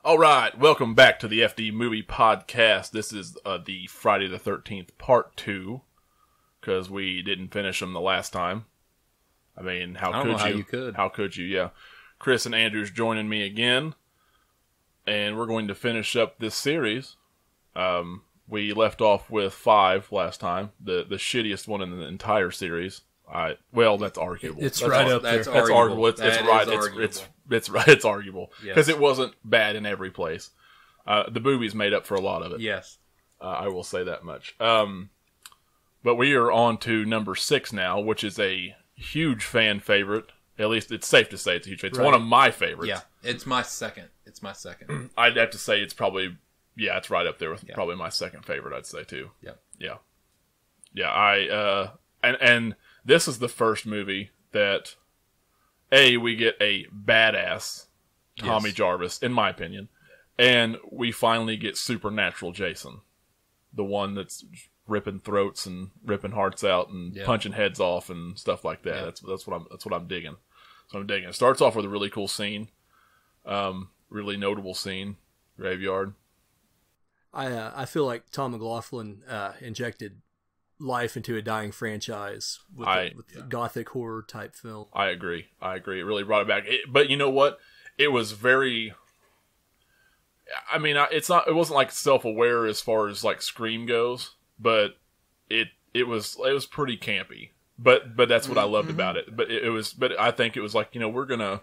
All right, welcome back to the FD Movie Podcast. This is the Friday the 13th Part 2, because we didn't finish them the last time. I mean, how could you? How could you, yeah. Chris and Andrew's joining me again, and we're going to finish up this series. We left off with 5 last time, the shittiest one in the entire series. Well, that's arguable. It's right up there. That's arguable. It's right. It's arguable because it wasn't bad in every place. The movies made up for a lot of it. Yes, I will say that much. But we are on to number 6 now, which is a huge fan favorite. At least it's safe to say it's a huge. It's one of my favorites. Yeah, it's my second. I'd have to say it's probably it's right up there with probably my second favorite. I'd say too. Yeah. And this is the first movie that, we get a badass Tommy Jarvis, in my opinion, and we finally get supernatural Jason, the one that's ripping throats and ripping hearts out and punching heads off and stuff like that. That's what I'm digging. So I'm digging. It starts off with a really cool scene, really notable scene, graveyard. I feel like Tom McLaughlin injected life into a dying franchise with the gothic horror type film. I agree. It really brought it back. But you know what? It was very. I mean, it wasn't like self-aware as far as like Scream goes, but it was pretty campy. But that's what I loved about it. But But I think it was like, we're gonna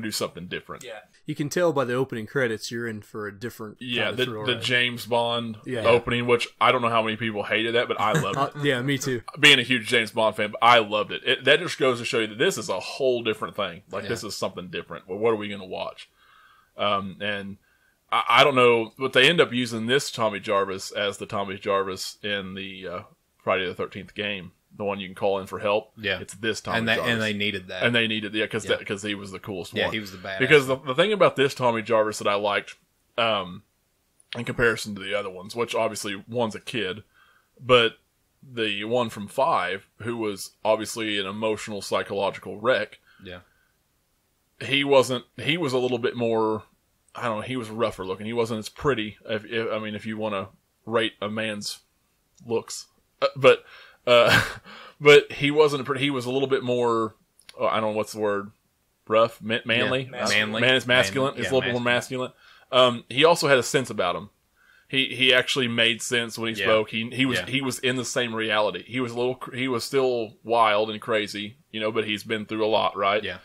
do something different. Yeah, you can tell by the opening credits you're in for a different. Yeah, the James Bond opening, which I don't know how many people hated that, but I loved it. Yeah, me too. Being a huge James Bond fan, but I loved it. That just goes to show you that this is a whole different thing. Like this is something different. Well, what are we going to watch? And I don't know, but they end up using this Tommy Jarvis as the Tommy Jarvis in the Friday the 13th game. The one you can call in for help. Yeah. It's this Tommy Jarvis. And they needed that. And they needed, because he was the coolest one. Yeah, he was the badass. Because the thing about this Tommy Jarvis that I liked, in comparison to the other ones, which obviously one's a kid, but the one from 5, who was obviously an emotional, psychological wreck. Yeah. He was a little bit more, I don't know, he was rougher looking. He wasn't as pretty, if you want to rate a man's looks. But he wasn't pretty. He was a little bit more. I don't know what's the word. Rough, manly. Yeah, manly. Man is masculine. He's a little bit more masculine. He also had a sense about him. He actually made sense when he spoke. He was in the same reality. He was still wild and crazy, but he's been through a lot, right? Yeah.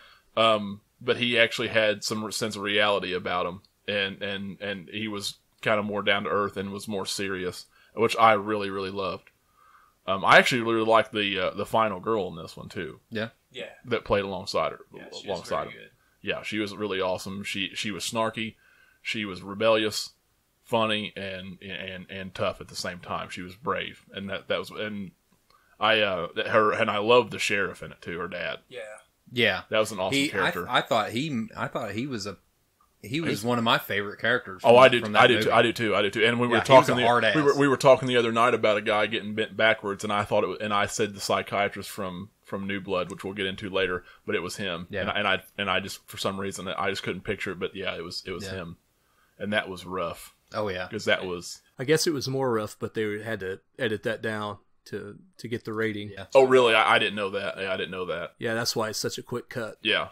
But he actually had some sense of reality about him, and he was kind of more down to earth and was more serious, which I really, really loved. I actually really liked the final girl in this one too. Yeah, that played alongside her. Yeah, she was very good. Yeah, she was really awesome. She was snarky, she was rebellious, funny, and tough at the same time. She was brave, and that was I loved the sheriff in it too. Her dad. Yeah, that was an awesome character. I thought he was one of my favorite characters. I do too. And we were talking. We were talking the other night about a guy getting bent backwards, and I said the psychiatrist from New Blood, which we'll get into later, but it was him. Yeah. And I just, for some reason, I just couldn't picture it, but it was him, and that was rough. Oh yeah, because that was. I guess it was more rough, but they had to edit that down to get the rating. Yeah. Oh really? I didn't know that. I didn't know that. Yeah, that's why it's such a quick cut. Yeah.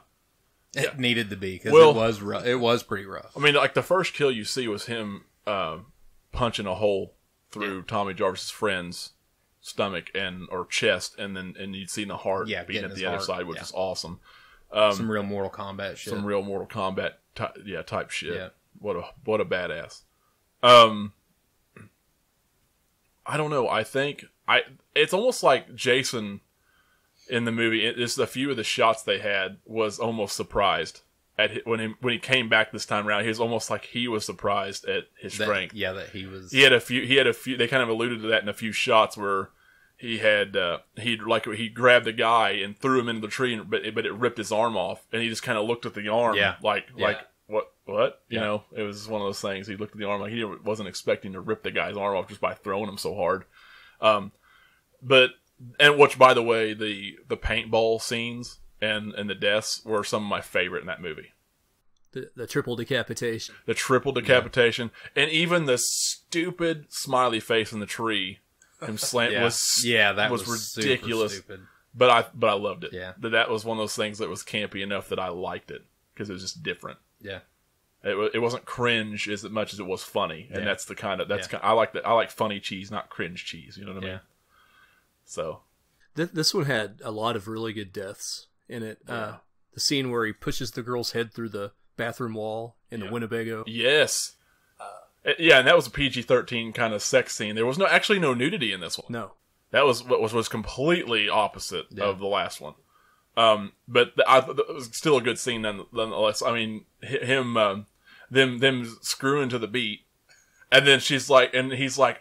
It needed to be, because it was rough. It was pretty rough. I mean, like, the first kill you see was him punching a hole through Tommy Jarvis's friend's stomach or chest, and you'd see the heart beating at the other side, which is awesome. Some real Mortal Kombat shit. Some real Mortal Kombat type shit. Yeah. What a badass. I don't know. I think it's almost like Jason in the movie. Just a few of the shots they had was almost surprised at when he came back this time around. He was almost like he was surprised at his strength. That he was. He had a few. They kind of alluded to that in a few shots where he he grabbed the guy and threw him into the tree, but it ripped his arm off, and he just kind of looked at the arm like what you know. It was one of those things. He looked at the arm like he wasn't expecting to rip the guy's arm off just by throwing him so hard. And which, by the way, the paintball scenes and the deaths were some of my favorite in that movie. The triple decapitation. The triple decapitation. Yeah. And even the stupid smiley face in the tree him slam was ridiculous. Stupid. But I loved it. Yeah. That was one of those things that was campy enough that I liked it because it was just different. Yeah. It wasn't cringe as much as it was funny, and that's the kind of I like that. I like funny cheese, not cringe cheese. You know what I mean? So this one had a lot of really good deaths in it. Yeah. The scene where he pushes the girl's head through the bathroom wall in the Winnebago. Yes. And that was a PG-13 kind of sex scene. There was actually no nudity in this one. No. That was completely opposite of the last one. But it was still a good scene nonetheless. I mean, them screwing to the beat, and then he's like,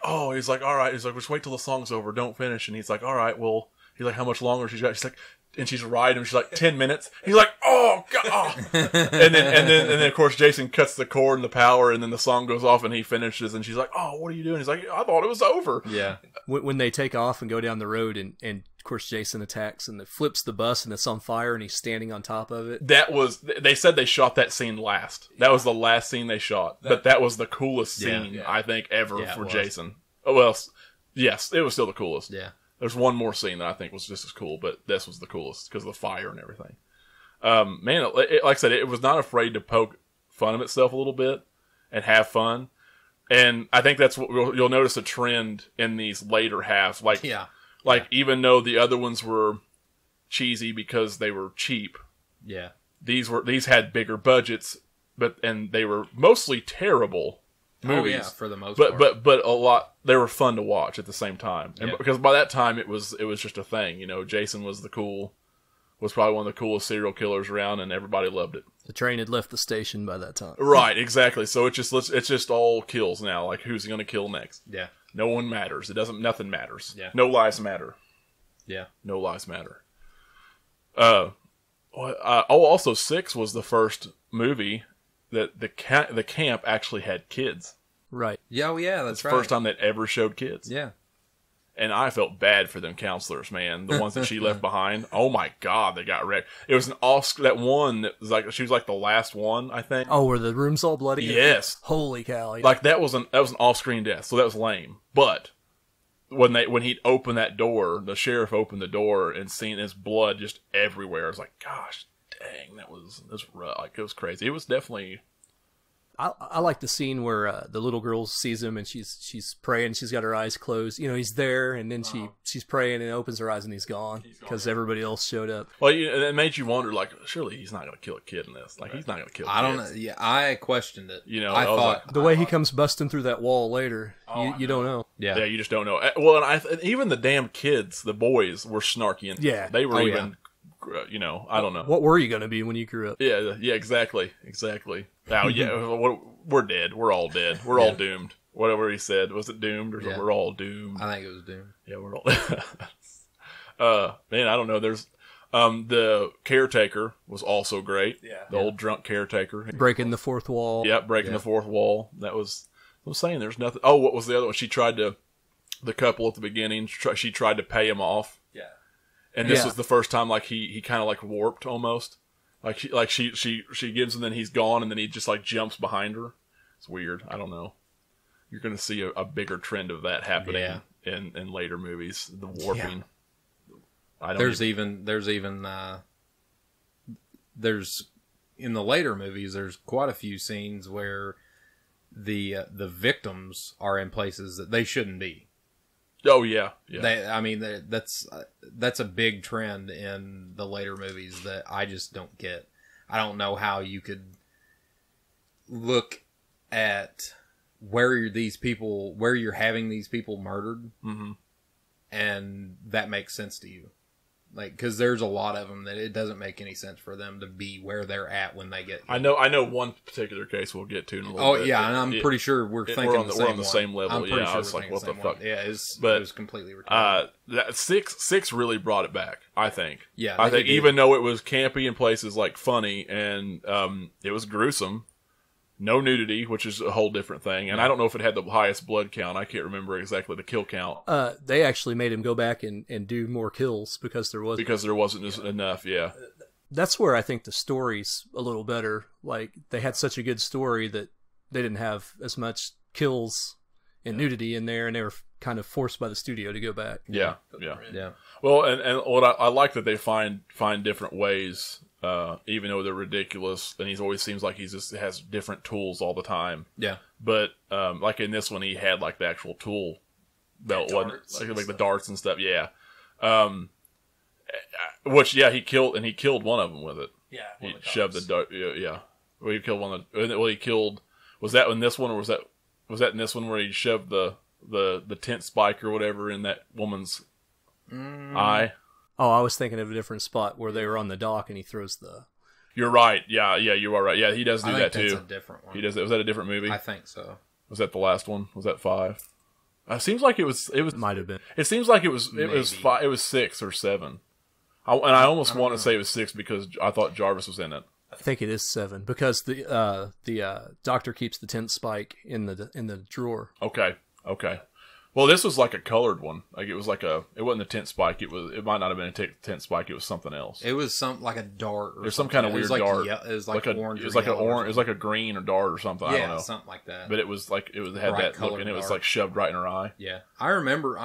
all right. He's like, just wait till the song's over. Don't finish. And he's like, all right, well, he's like, how much longer she's got? She's like, and she's riding him. She's like 10 minutes. He's like, oh god. and then of course Jason cuts the cord and the power, and then the song goes off and he finishes, and she's like, oh, what are you doing? He's like, I thought it was over. Yeah. When they take off and go down the road, and of course Jason attacks and flips the bus and it's on fire and he's standing on top of it. They said they shot that scene last. That was the last scene they shot. But that was the coolest scene I think ever for Jason. Oh well, yes, it was still the coolest. Yeah. There's one more scene that I think was just as cool, but this was the coolest because of the fire and everything. Man, like I said, it was not afraid to poke fun of itself a little bit and have fun. And I think that's what you'll notice a trend in these later halves. Even though the other ones were cheesy because they were cheap. Yeah. These had bigger budgets, and they were mostly terrible movies. Oh yeah, for the most part. But a lot, they were fun to watch at the same time. And because by that time it was just a thing, you know, Jason was probably one of the coolest serial killers around, and everybody loved it. The train had left the station by that time. Right, exactly. So it's just all kills now. Like, who's going to kill next? Yeah. No one matters. Nothing matters. Yeah. No lives matter. Yeah. No lives matter. Also 6 was the first movie that the camp actually had kids. Right. Yeah, oh yeah, that's right. First time that ever showed kids. Yeah. And I felt bad for them counselors, man. The ones that she left behind. Oh my god, they got wrecked. It was that one that was like, she was like the last one, I think. Oh, were the rooms all bloody? Yes. Holy cow. Yeah. Like that was an off-screen death, so that was lame. But when he opened that door, the sheriff opened the door and seen his blood just everywhere. I was like, gosh dang, that was rough. Like, it was crazy. It was definitely. I like the scene where the little girl sees him and she's praying. She's got her eyes closed. You know, he's there, and then she's praying and opens her eyes and he's gone because everybody else showed up. Well, it made you wonder, like, surely he's not going to kill a kid in this. Like, he's not going to kill kids. I don't know. Yeah, I questioned it. You know, I thought the way he comes busting through that wall later, you don't know. Yeah, you just don't know. Well, and even the damn kids, the boys, were snarky. And they were you know, I don't know. What were you going to be when you grew up? Yeah, exactly. Now, we're dead. We're all dead. We're all doomed. Whatever he said. Was it doomed? Or we're all doomed? I think it was doomed. Yeah, we're all... man, I don't know. There's... the caretaker was also great. Yeah. The old drunk caretaker. Breaking the fourth wall. Yep, breaking the fourth wall. That was... I was saying there's nothing... Oh, what was the other one? She tried to... The couple at the beginning, she tried to pay him off. Yeah. And this was the first time, like, he kind of, like, warped almost. Like she gives him, then he's gone, and then he just, like, jumps behind her. It's weird. I don't know. You're going to see a bigger trend of that happening in later movies. The warping. Yeah. There's in the later movies, there's quite a few scenes where the victims are in places that they shouldn't be. Oh yeah. That's a big trend in the later movies that I just don't get. I don't know how you could look at where you're having these people murdered, and that makes sense to you. Like, because there's a lot of them that it doesn't make any sense for them to be where they're at when they get hit. I know one particular case we'll get to in a little bit. Oh, yeah, and I'm pretty sure we're on the same level. I'm pretty sure I was like, what the fuck? Yeah, it was completely retarded. That six really brought it back, I think. Yeah, I think even though it was campy in places like funny, and it was gruesome, no nudity, which is a whole different thing. And I don't know if it had the highest blood count. I can't remember exactly the kill count. They actually made him go back and do more kills because there wasn't enough. Yeah. That's where I think the story's a little better. Like, they had such a good story that they didn't have as much kills and nudity in there, and they were kind of forced by the studio to go back. Yeah. Well, and what I like that they find different ways, even though they're ridiculous, and he always seems like he just has different tools all the time. Yeah. But like in this one, he had like the actual tool belt, wasn't it? Like the darts and stuff. Yeah. Which he killed one of them with it. Yeah, he shoved the dart. Yeah. Well, he killed one. He killed. Was that in this one, or was that in this one where he shoved the tent spike or whatever in that woman's eye? Oh, I was thinking of a different spot where they were on the dock and he throws the... You're right. Yeah, you are right. Yeah, he does do that too. That's a different one. He does. Was that a different movie? I think so. Was that the last one? Was that 5? It seems like it was. Might have been. It seems like it was 5. It was 6 or 7. I almost want to say it was 6 because I thought Jarvis was in it. I think it is 7 because the doctor keeps the tent spike in the drawer. Okay. Well, this was like a colored one. Like it wasn't a tent spike. It might not have been a tent spike. It was something else. It was like a dart. There's some kind of weird dart. It was like orange. It was like orange. It was like a green or dart or something. I don't know. Something like that. But it had that look, and it was like shoved right in her eye. Yeah, I remember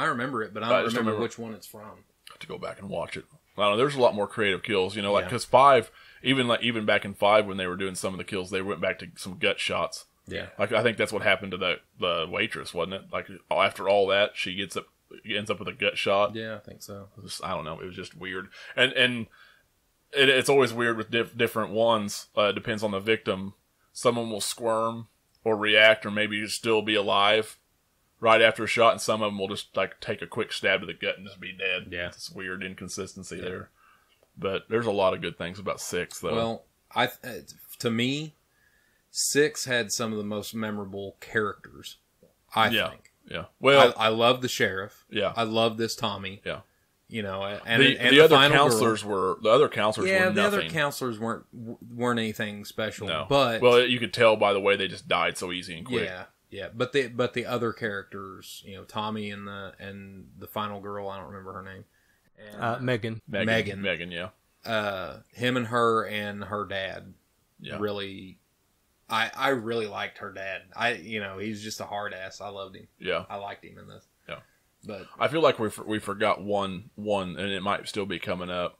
it, but I don't remember which one it's from. I have to go back and watch it. I don't know. There's a lot more creative kills, like because 5, even back in 5 when they were doing some of the kills, they went back to some gut shots. Yeah, like I think that's what happened to the waitress, wasn't it? Like after all that, she ends up with a gut shot. Yeah, I think so. I don't know. It was just weird, and it's always weird with different ones. Depends on the victim. Someone will squirm or react, or maybe still be alive right after a shot, and some of them will just like take a quick stab to the gut and just be dead. Yeah, it's weird inconsistency there. But there's a lot of good things about 6, though. Well, to me, 6 had some of the most memorable characters, I think. Yeah. Well, I love the sheriff. Yeah. I love this Tommy. Yeah. And the other counselors were nothing. The other counselors weren't anything special. No. But you could tell by the way they just died so easy and quick. Yeah. But the other characters, Tommy and the final girl, I don't remember her name. Megan. Yeah. Him and her dad. Yeah. Really, I really liked her dad. He's just a hard ass. I loved him. Yeah. I liked him in this. Yeah. But I feel like we forgot one, and it might still be coming up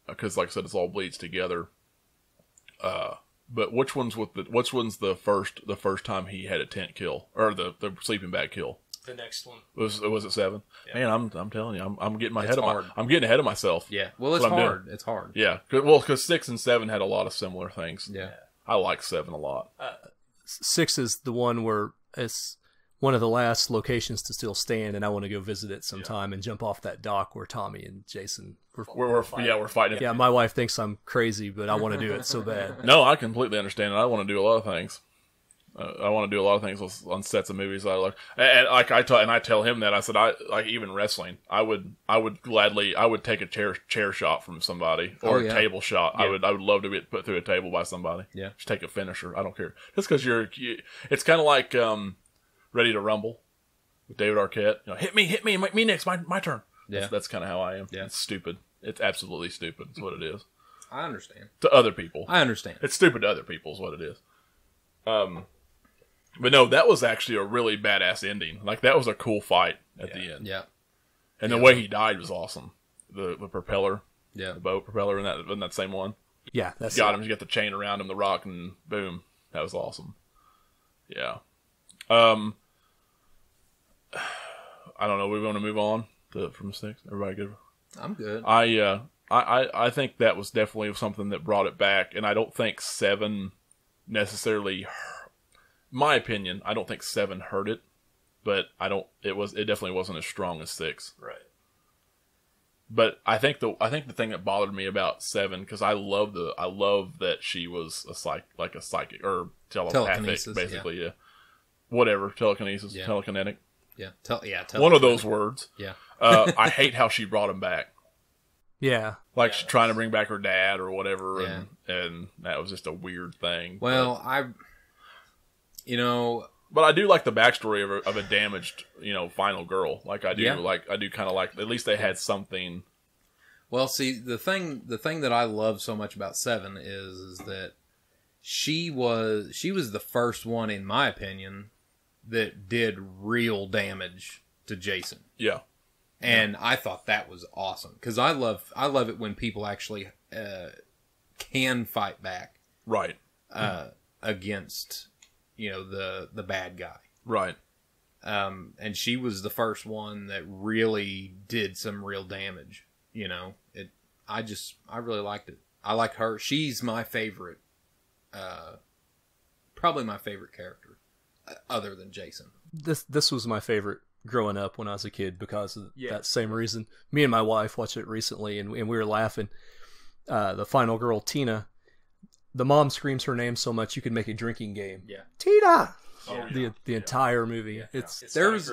because, like I said, it's all bleeds together. But which one's the first time he had a tent kill or the sleeping bag kill? The next one was it 7? Yeah. Man, I'm telling you, I'm getting I'm getting ahead of myself. Yeah, well, it's hard. It's hard. Yeah, because 6 and 7 had a lot of similar things. Yeah, I like 7 a lot. 6 is the one where it's one of the last locations to still stand, and I want to go visit it sometime and jump off that dock where Tommy and Jason we're fighting. Yeah, my wife thinks I'm crazy, but I want to do it so bad. No, I completely understand it. I want to do a lot of things. I want to do a lot of things on sets of movies I like, and like I tell him that I said even wrestling I would gladly take a chair shot from somebody or a table shot. Yeah. I would love to get put through a table by somebody. Yeah, just take a finisher. I don't care. Just because it's kind of like Ready to Rumble with David Arquette. Hit me, make me next. My turn. Yeah, that's kind of how I am. Yeah, it's stupid. It's absolutely stupid. It's what it is. I understand. To other people, I understand. It's stupid to other people. Is what it is. But no, that was actually a really badass ending. Like, that was a cool fight at the end. Yeah. And the way he died was awesome. The propeller. Yeah. The boat propeller in that same one. Yeah. That's got him. You got the chain around him, the rock, and boom. That was awesome. Yeah. I don't know. We want to move on from 6? Everybody good? I'm good. I think that was definitely something that brought it back. And I don't think 7 necessarily... My opinion, I don't think 7 hurt it, but it definitely wasn't as strong as 6. Right. But I think the thing that bothered me about 7, because I love that she was a psychic or telepathic, basically. Yeah. Whatever, telekinesis, telekinetic. Yeah. One of those words. Yeah. I hate how she brought him back. Yeah. Like she's trying to bring back her dad or whatever, and that was just a weird thing. Well, but I do like the backstory of a damaged, final girl. Like I do, I do kind of like. At least they had something. Well, see, the thing that I love so much about Seven is that she was the first one, in my opinion, that did real damage to Jason. Yeah. And I thought that was awesome because I love it when people actually can fight back, Right. Against the bad guy, Right. and she was the first one that really did some real damage. I really liked it. I like her. She's my favorite, probably my favorite character, other than Jason. This was my favorite growing up when I was a kid because of that same reason. Me and my wife watched it recently, and we were laughing. The final girl, Tina, the mom screams her name so much you could make a drinking game. Yeah, Tina. Oh, The entire movie. Yeah. It's there's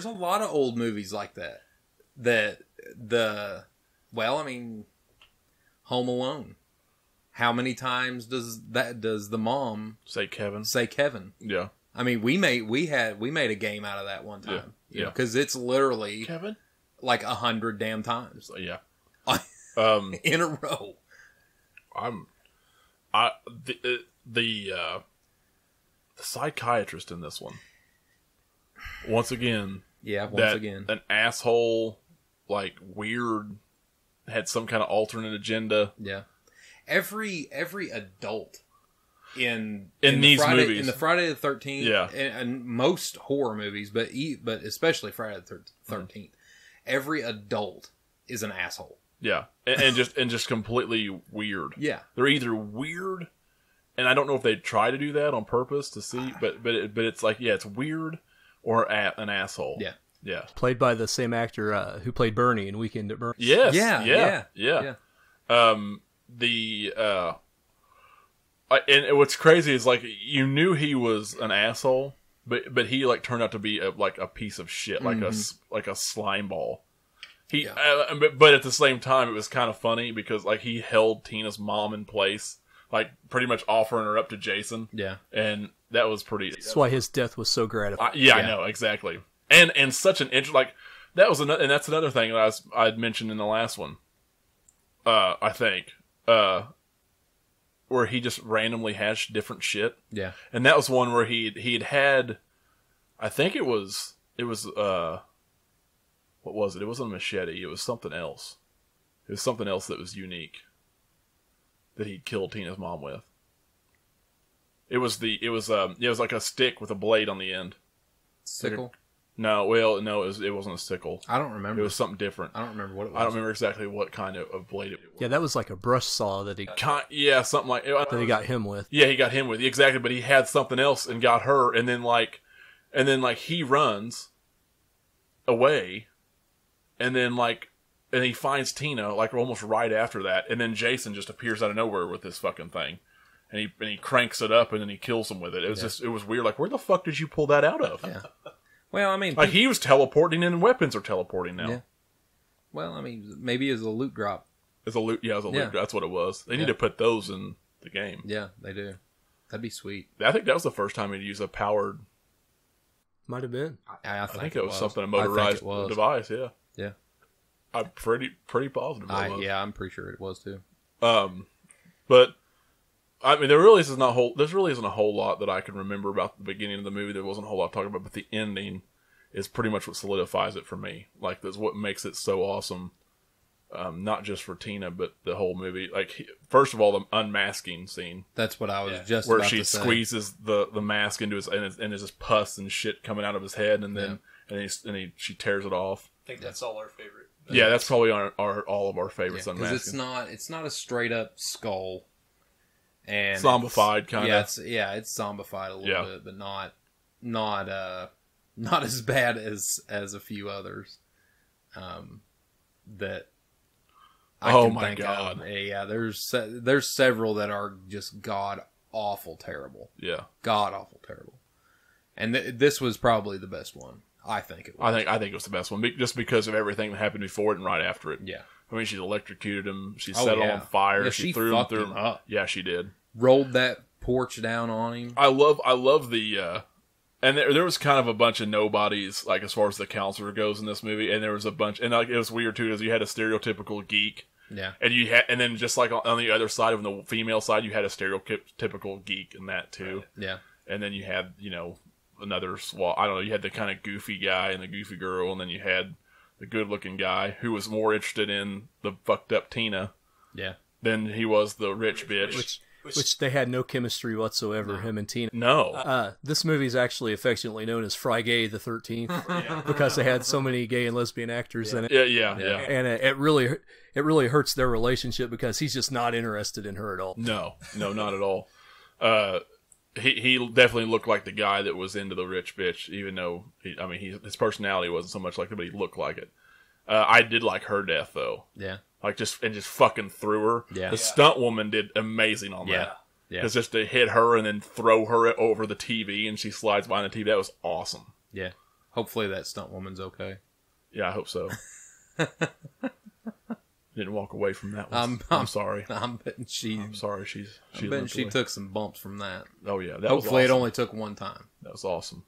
a lot of old movies like that. Home Alone. How many times does the mom say Kevin? Yeah. I mean, we made a game out of that one time. Yeah. Because it's literally Kevin like 100 damn times. Yeah. In a row. The psychiatrist in this one. Once again. Yeah. An asshole, like weird, had some kind of alternate agenda. Yeah. Every adult in these movies, in the Friday the 13th, yeah, and most horror movies, but especially Friday the 13th, every adult is an asshole. Yeah, and just completely weird. Yeah, they're either weird, and I don't know if they try to do that on purpose to see, but it's like, yeah, it's weird or an asshole. Yeah. Yeah. Played by the same actor who played Bernie in Weekend at Bernie's. Yes. Yeah. And what's crazy is, like, you knew he was an asshole, but he, like, turned out to be a piece of shit, like a slime ball. But at the same time, it was kind of funny because, like, he held Tina's mom in place, like, pretty much offering her up to Jason. Yeah. And that was pretty. That's why his death was so gratifying. I know, exactly. And such an like that was another, and that's another thing that I'd mentioned in the last one. I think where he just randomly hashed different shit. Yeah. And that was one where he'd had, I think it was what was it? It wasn't a machete. It was something else. It was something else that was unique that he killed Tina's mom with. It was like a stick with a blade on the end. Sickle? No, it wasn't a sickle. I don't remember. It was something different. I don't remember what it was. I don't remember exactly what kind of blade it was. Yeah, that was like a brush saw that he something like that he got him with. Yeah, he got him with. Exactly, but he had something else and got her, and then he runs away, and then he finds Tina like almost right after that, and then Jason just appears out of nowhere with this fucking thing. And he cranks it up, and then he kills him with it. It was it was weird. Like, where the fuck did you pull that out of? Yeah. Well, I mean, like, he was teleporting, and weapons are teleporting now. Yeah. Well, I mean, maybe as a loot drop. As a loot drop. That's what it was. They need to put those in the game. Yeah, they do. That'd be sweet. I think that was the first time he'd use a powered. Might have been. I think it was something, a motorized device. Yeah. Yeah. I'm pretty positive. I'm pretty sure it was too. But I mean, there really isn't a whole lot that I can remember about the beginning of the movie. There wasn't a whole lot to talk about, but the ending is pretty much what solidifies it for me. Like, that's what makes it so awesome. Not just for Tina, but the whole movie. Like, first of all, the unmasking scene. That's what I was just where about she to say. squeezes the mask into his, and there's just pus and shit coming out of his head, and then she tears it off. I think that's all our favorite. Yeah, that's probably all of our favorites. Because unmasking. it's not a straight up skull. And zombified, kind of. It's zombified a little bit, but not as bad as a few others. That I can think of. Yeah, there's several that are just god awful terrible. Yeah, god awful terrible. And this was probably the best one. I think it was. I think it was the best one, just because of everything that happened before it and right after it. Yeah. I mean, she electrocuted him. She set him on fire. Yeah, she threw him through. Up. Yeah, she did. Rolled that porch down on him. I love the. And there was kind of a bunch of nobodies, like, as far as the counselor goes in this movie, and there was a bunch, and like, it was weird too, because you had a stereotypical geek Yeah. And you had, and then just like on the other side, on the female side, you had a stereotypical geek in that too. Yeah. And then you had, another I don't know, you had the kind of goofy guy and the goofy girl, and then you had the good-looking guy who was more interested in the fucked up Tina. Yeah. Than he was the rich bitch. Which they had no chemistry whatsoever, him and Tina. No. This movie is actually affectionately known as Frigay the 13th because they had so many gay and lesbian actors in it. Yeah. And it really hurts their relationship because he's just not interested in her at all. No, not at all. He definitely looked like the guy that was into the rich bitch, even though his personality wasn't so much like it, but he looked like it. I did like her death though. Yeah. Like just fucking threw her. Yeah. The stunt woman did amazing on that. Yeah. Because just to hit her and then throw her over the TV and she slides behind the TV, that was awesome. Yeah. Hopefully that stunt woman's okay. Yeah, I hope so. Didn't walk away from that one. I'm sorry. I'm betting I'm sorry. She's betting she took some bumps from that. Oh yeah. Hopefully was awesome. it only took one time. That was awesome.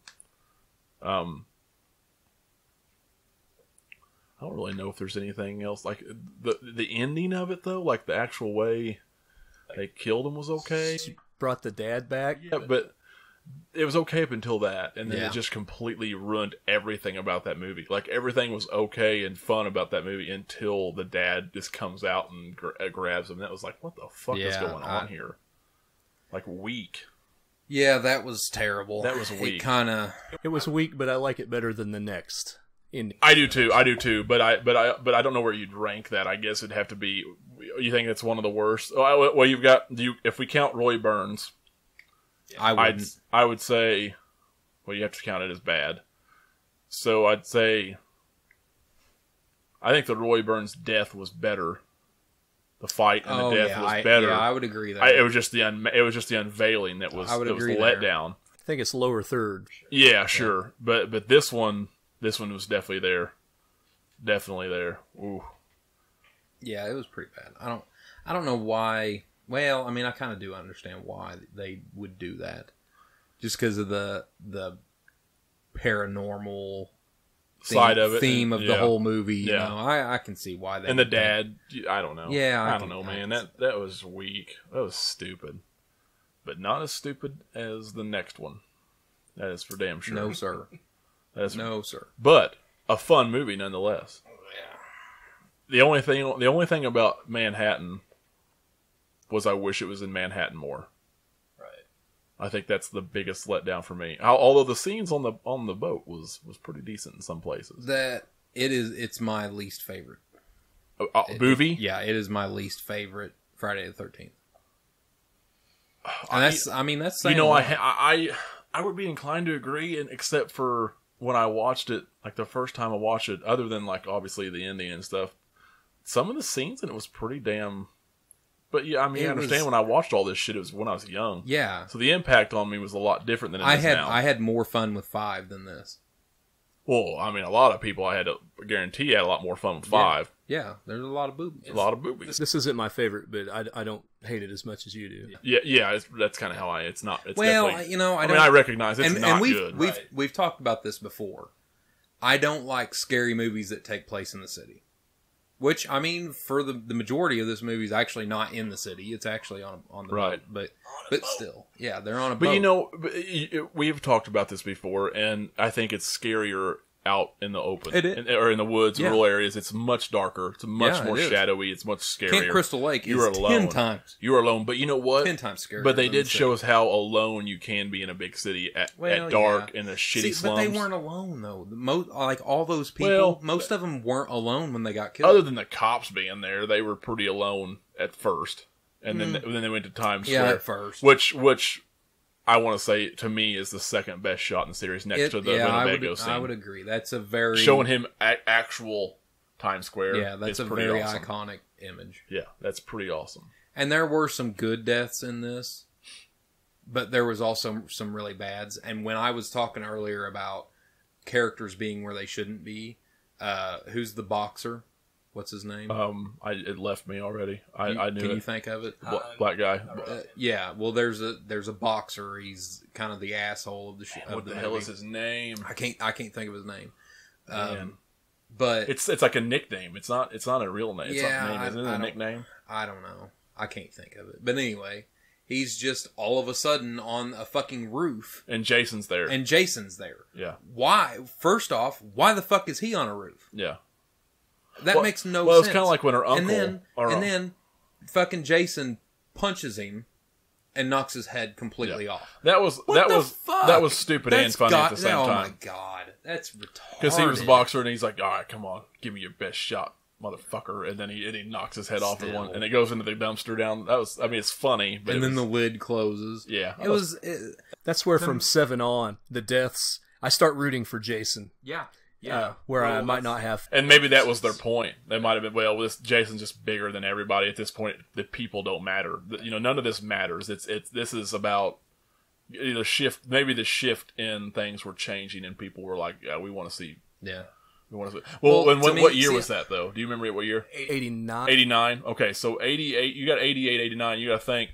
I don't really know if there's anything else like the ending of it though, like the actual way they killed him was okay. She brought the dad back. Yeah, but it was okay up until that, and then Yeah. it just completely ruined everything about that movie. Like everything was okay and fun about that movie until the dad just comes out and grabs him. That was like, what the fuck is Yeah, going on here? Like weak. Yeah, that was terrible. That was weak. It kind of. It was weak, but I like it better than the next ending. I do too. But I don't know where you'd rank that. I guess it'd have to be. You think it's one of the worst? Well, you've got if we count Roy Burns, I would say, well, you have to count it as bad. So I'd say, I think the Roy Burns death was better. The fight and the death was better. Yeah, I would agree that. It was just the unveiling that was let down. I think it's lower third. Yeah, sure, but this one was definitely there. Definitely there. Ooh. Yeah, it was pretty bad. I don't know why. Well, I mean, I kind of do understand why they would do that, just because of the paranormal side of it, theme of the whole movie. You Yeah. know, I can see why they. And the dad, I don't know. Yeah, I don't know, man. That was weak. That was stupid, but not as stupid as the next one. That is for damn sure. No, sir. That is No, sir. But a fun movie nonetheless. The only thing about Manhattan was I wish it was in Manhattan more. Right. I think that's the biggest letdown for me. Although the scenes on the boat was pretty decent in some places. It's my least favorite movie. Yeah, it is my least favorite Friday the 13th. And that's saying I would be inclined to agree, and except for when I watched it, like the first time I watched it, other than like obviously the ending and stuff, some of the scenes in it was pretty damn. But yeah, I mean, I understand when I watched all this shit, it was when I was young. Yeah. So the impact on me was a lot different than it is now. I had more fun with 5 than this. Well, I mean, a lot of people I had to guarantee had a lot more fun with 5. Yeah, there's a lot of boobies. A lot of boobies. This isn't my favorite, but I don't hate it as much as you do. Yeah, that's kind of how it's not. It's well, definitely, you know, I recognize it's not we've, good. We've talked about this before. I don't like scary movies that take place in the city. Which, I mean, for the majority of this movie is actually not in the city. It's actually on the boat. But still, yeah, they're on a boat. But you know, we've talked about this before, and I think it's scarier out in the open. It is. Or in the woods, rural areas. It's much darker. It's much more shadowy. It's much scarier. Camp Crystal Lake is alone. 10 times. You are alone. But you know what? 10 times scarier. But they did show us how alone you can be in a big city at dark in a shitty slums. But they weren't alone, though. Like, all those people, most of them weren't alone when they got killed. Other than the cops being there, they were pretty alone at first. And then they went to Times Square. Yeah, at first. Which I want to say, to me, is the second best shot in the series next to the Winnebago scene. I would agree. That's a very... Showing him actual Times Square. Yeah, that's a very iconic image. Yeah, that's pretty awesome. And there were some good deaths in this, but there was also some really bads. And when I was talking earlier about characters being where they shouldn't be, who's the boxer? What's his name? It left me already. I knew it. Can you think of it? Black guy. Yeah. Well, there's a boxer. He's kind of the asshole of the show. What the hell is his name? I can't think of his name. But it's like a nickname. It's not a real name. It's Yeah, not a name. Isn't it a nickname? I don't know. I can't think of it. But anyway, he's just all of a sudden on a fucking roof. And Jason's there. Yeah. Why? First off, why the fuck is he on a roof? Yeah. That makes no sense. Well, it's kind of like when her uncle... And then fucking Jason punches him and knocks his head completely off. That was stupid and funny at the same time. Oh my god, that's retarded. Because he was a boxer and he's like, all right, come on, give me your best shot, motherfucker. And then he knocks his head off one, and it goes into the dumpster down. It's funny. But then the lid closes. Yeah. That's where from 7 on, the deaths, I start rooting for Jason. Yeah. Where I might not have. And maybe that was their point. They might have been, well, Jason's just bigger than everybody at this point. The people don't matter. None of this matters. This is about the shift. Maybe the shift in things were changing, and people were like, yeah, we want to see. Yeah. We want to see. Well, and what year was that, though? Do you remember what year? 89. 89? Okay, so 88. You got 88, 89. You got to think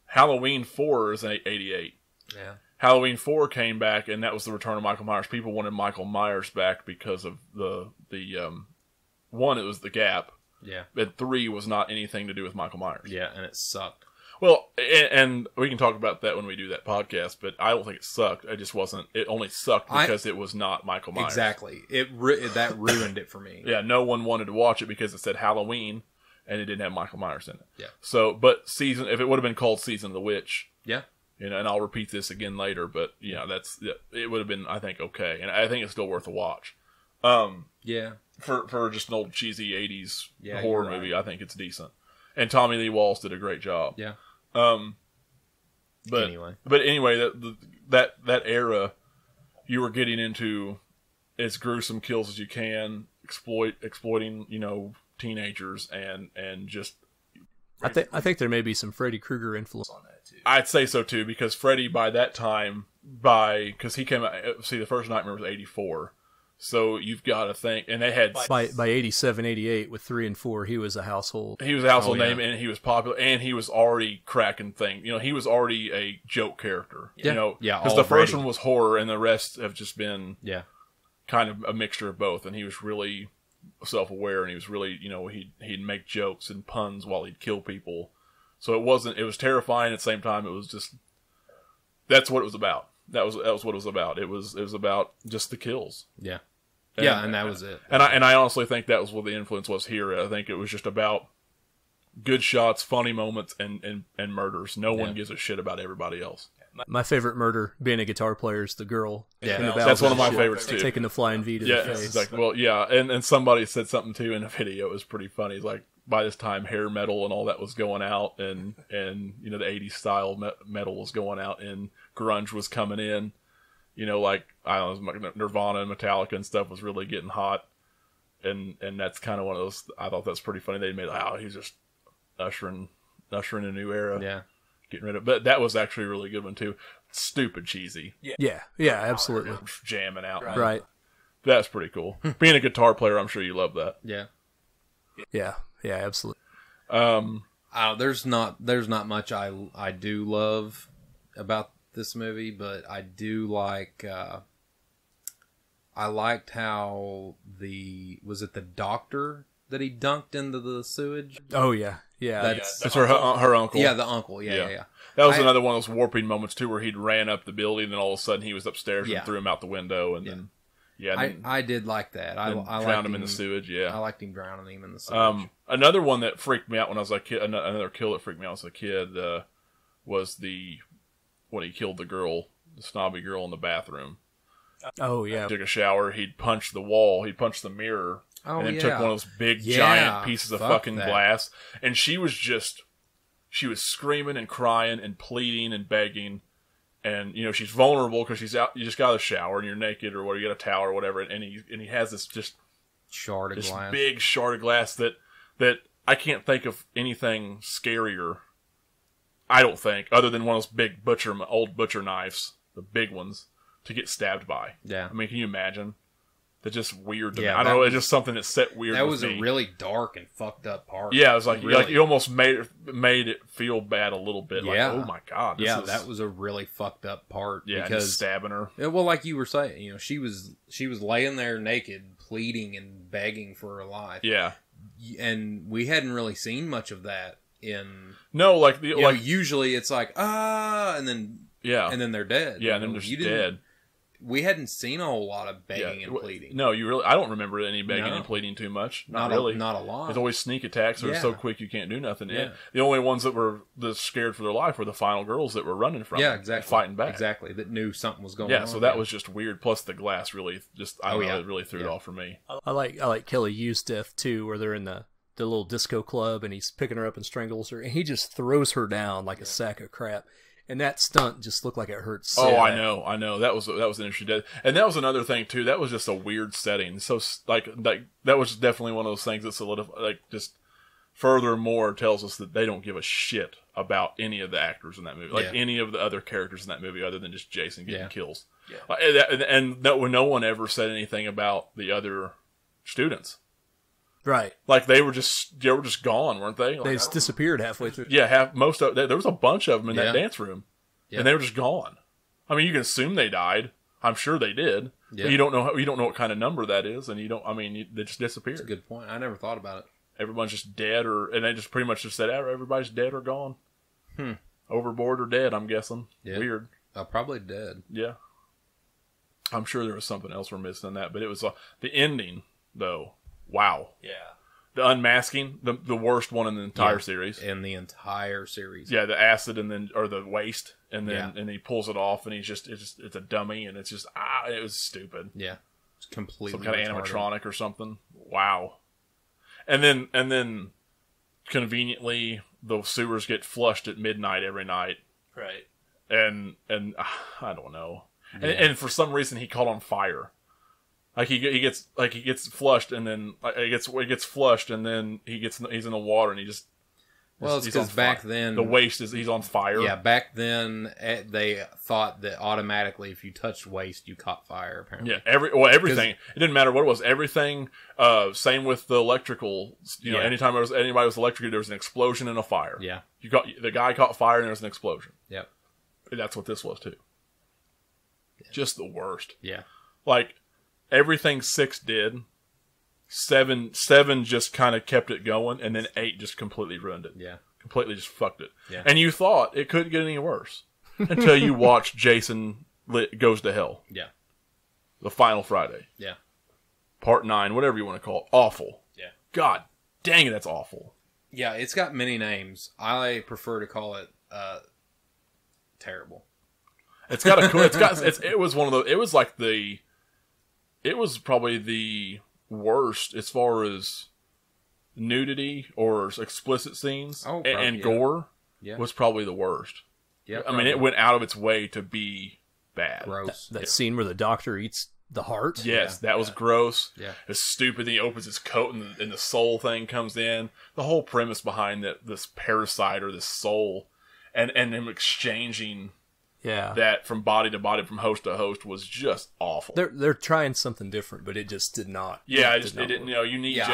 Halloween 4 is 88. Yeah. Halloween 4 came back, and that was the return of Michael Myers. People wanted Michael Myers back because of the one, it was the gap. Yeah. But 3 was not anything to do with Michael Myers. Yeah, and it sucked. Well, and we can talk about that when we do that podcast, but I don't think it sucked. It just wasn't. It only sucked because it was not Michael Myers. Exactly. That ruined it for me. Yeah, no one wanted to watch it because it said Halloween, and it didn't have Michael Myers in it. Yeah. So, but if it would have been called Season of the Witch. Yeah. And I'll repeat this again later, but it would have been, I think, okay, and I think it's still worth a watch. Yeah, for just an old cheesy '80s Yeah, horror movie, I think it's decent. And Tommy Lee Wallace did a great job. Yeah. But anyway, that era, you were getting into as gruesome kills as you can, exploiting teenagers and just. I think there may be some Freddy Krueger influence on that too. I'd say so too, because Freddy by that time, because he came out. See, the first Nightmare was '84, so you've got to think, and they had by '87, '88 with 3 and 4, he was a household. He was a household name, and he was popular, and he was already cracking things. He was already a joke character. Yeah, because the first one was horror, and the rest have just been kind of a mixture of both. And he was really self-aware, and he was really, he'd make jokes and puns while he'd kill people. So it was terrifying at the same time. It was just, that's what it was about. That was what it was about. It was about just the kills. Yeah. And that was it. And I honestly think that was what the influence was here. I think it was just about good shots, funny moments, and murders. No one gives a shit about everybody else. My favorite murder, being a guitar player, is the girl. Yeah, that's one of my favorites too. Taking the flying V to the face. Exactly. Well, yeah, and somebody said something too in a video. It was pretty funny. It's like, by this time, hair metal and all that was going out, and the '80s style metal was going out, and grunge was coming in. Like, I don't know, Nirvana and Metallica and stuff was really getting hot, and that's kind of one of those. I thought that's pretty funny. They made he's just ushering a new era. Yeah. Getting rid of, but that was actually a really good one too. Stupid cheesy. Yeah, absolutely. Jamming out. Right. That's pretty cool. Being a guitar player, I'm sure you love that. Yeah. Yeah, absolutely. There's not much I do love about this movie, but I do like. I liked how was it the doctor that he dunked into the sewage? Oh yeah. That's her uncle. Yeah, the uncle. Yeah. That was another one of those warping moments too, where he'd ran up the building, and then all of a sudden he was upstairs and threw him out the window, and then I did like that. I drowned him in the sewage. Yeah, I liked him drowning him in the sewage. Another one that freaked me out when I was a kid. Another kill that freaked me out as a kid was when he killed the snobby girl in the bathroom. Oh yeah, took a shower. He'd punched the wall. He'd punched the mirror. Oh, and then took one of those big giant pieces of fucking glass, and she was screaming and crying and pleading and begging, and she's vulnerable because she's out. You just got out of the shower and you're naked or whatever. You got a towel or whatever, and he has this just big shard of glass that I can't think of anything scarier. I don't think, other than one of those big old butcher knives, the big ones, to get stabbed by. Yeah, I mean, can you imagine? That's just weird to me. Yeah, I don't know. It's just something that set weird. That with was me. a really dark and fucked up part. Yeah, it was like, Really. you almost made it feel bad a little bit. Yeah. Like, oh my god. That was a really fucked up part. Yeah, because just stabbing her. well, like you were saying, you know, she was laying there naked, pleading and begging for her life. Yeah. And we hadn't really seen much of that in. No, like the You know, usually it's like and then and then they're dead. Yeah, and then they're just dead. We hadn't seen a whole lot of begging and pleading. No, I don't remember any begging and pleading too much. Not really. Not a lot. There's always sneak attacks that are so quick you can't do nothing. Yeah. The only ones that were scared for their life were the final girls that were running from them, exactly. fighting back. Exactly. That knew something was going on. Yeah, so that was just weird. Plus the glass really just, I don't know, it really threw it off for me. I like Kelly Yu's death too, where they're in the little disco club and he's picking her up and strangles her, and he just throws her down like a sack of crap. And that stunt just looked like it hurt so bad. I know. That was an interesting death. And that was another thing, too. That was just a weird setting. So, like that was definitely one of those things that just furthermore tells us that they don't give a shit about any of the actors in that movie. Like, any of the other characters in that movie other than just Jason getting kills. Yeah. And no one ever said anything about the other students. Right. Like, they were just gone, weren't they? Like, they just disappeared halfway through. Yeah, there was a bunch of them in that dance room. Yeah. And they were just gone. I mean, you can assume they died. I'm sure they did. Yeah. But you don't know what kind of number that is, and they just disappeared. That's a good point. I never thought about it. Everyone's just dead, and they just pretty much just said, everybody's dead or gone. Overboard or dead, I'm guessing. Yeah. Weird. Probably dead. Yeah. I'm sure there was something else we're missing in that, but it was the ending, though. Wow. Yeah. The unmasking, the worst one in the entire series. In the entire series. Yeah, the acid or the waste, and then and he pulls it off, and it's a dummy, and it's just it was stupid. Yeah, it's completely some kind of animatronic or something. Wow. And then conveniently the sewers get flushed at midnight every night. Right. And I don't know. Yeah. And for some reason he caught on fire. Like he gets flushed, and then he gets flushed, and then he's in the water, and he just it's because back then the waste he's on fire. Yeah, back then they thought that automatically if you touched waste you caught fire. Apparently, yeah. Everything. It didn't matter what it was. Everything. Same with the electrical. You know, anytime anybody was electrocuted, there was an explosion and a fire. Yeah, the guy caught fire, and there was an explosion. Yep, and that's what this was too. Yeah. Just the worst. Yeah, like. Everything 6 did, 7 just kind of kept it going, and then 8 just completely ruined it. Yeah. Completely just fucked it. Yeah. And you thought it couldn't get any worse until you watched Jason Goes to Hell. Yeah. The Final Friday. Yeah. Part 9, whatever you want to call it. Awful. Yeah. God dang it, that's awful. Yeah, it's got many names. I prefer to call it terrible. It was one of those. It was probably the worst as far as nudity or explicit scenes and gore was probably the worst. Yeah, I mean, it went out of its way to be bad. Gross. That scene where the doctor eats the heart? Yes, that was gross. Yeah. It's stupid. He opens his coat and the soul thing comes in. The whole premise behind this parasite or this soul and him exchanging... Yeah, that from body to body, from host to host, was just awful. They're trying something different, but it just did not. Yeah, it didn't. You know, you need. Yeah,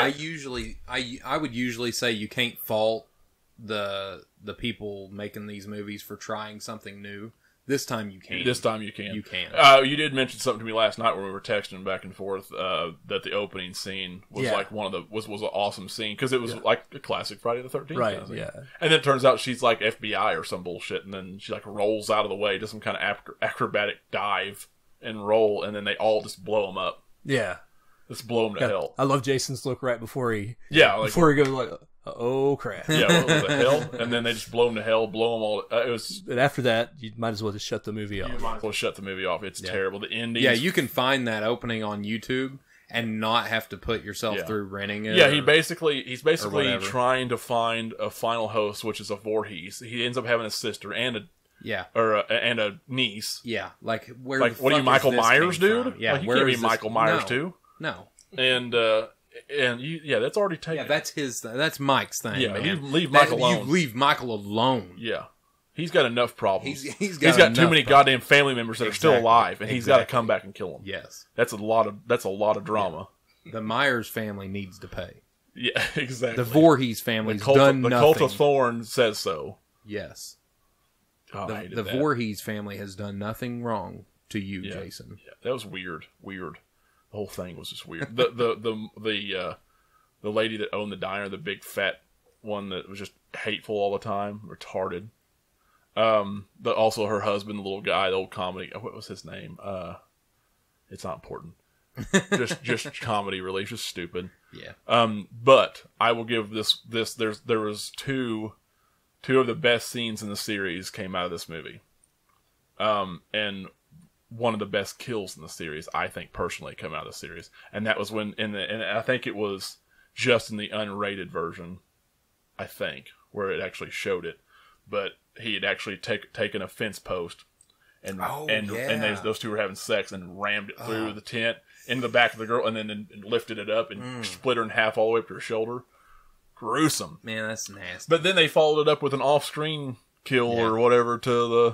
I would usually say you can't fault the people making these movies for trying something new. This time you can. This time you can. You can. You did mention something to me last night when we were texting back and forth that the opening scene was like one of the was an awesome scene because it was like a classic Friday the 13th. Right. Kind of yeah. And then it turns out she's like FBI or some bullshit, and then she like rolls out of the way, does some kind of acrobatic dive and roll, and then they all just blow him up. Yeah. Just blow him to hell. I love Jason's look right before he. Yeah. Like, before he goes like. Oh crap! Yeah, what was the hell? And then they just blow him to hell, blow them all. It was. And after that, you might as well just shut the movie off. You might as well shut the movie off. It's terrible. The ending. Yeah, you can find that opening on YouTube and not have to put yourself through renting it. Yeah, he's basically trying to find a final host, which is a Voorhees. He ends up having a sister and a niece. Yeah, like where? Like what are you, Michael Myers, dude? From? Yeah, like, you can't be Michael Myers too. No. And that's already taken. Yeah, that's Mike's thing. Yeah, man. leave Michael alone. You leave Michael alone. Yeah, He's got enough problems. He's got got too many enough goddamn family members that are still Exactly. alive, and he's got to Exactly. come back and kill them. Yes. That's a lot of drama. The Myers family needs to pay. Yeah, exactly. The Voorhees family's the cult, done the nothing. Cult of Thorn says so. Yes. Oh, I hated The that. Voorhees family has done nothing wrong to you, Yeah. Jason. Yeah, that was weird. Weird. The whole thing was just weird. The lady that owned the diner, the big fat one that was just hateful all the time, retarded. But also her husband, the little guy, the old comedy. What was his name? It's not important. just comedy relief, just stupid. Yeah. But I will give this. There was two of the best scenes in the series came out of this movie. And one of the best kills in the series, I think personally, came out of the series, and that was when and I think it was just in the unrated version, I think, where it actually showed it, but he had actually taken a fence post and those two were having sex and rammed it through the tent into the back of the girl and then lifted it up and split her in half all the way up to her shoulder. Gruesome. Man, that's nasty. But then they followed it up with an off-screen kill or whatever to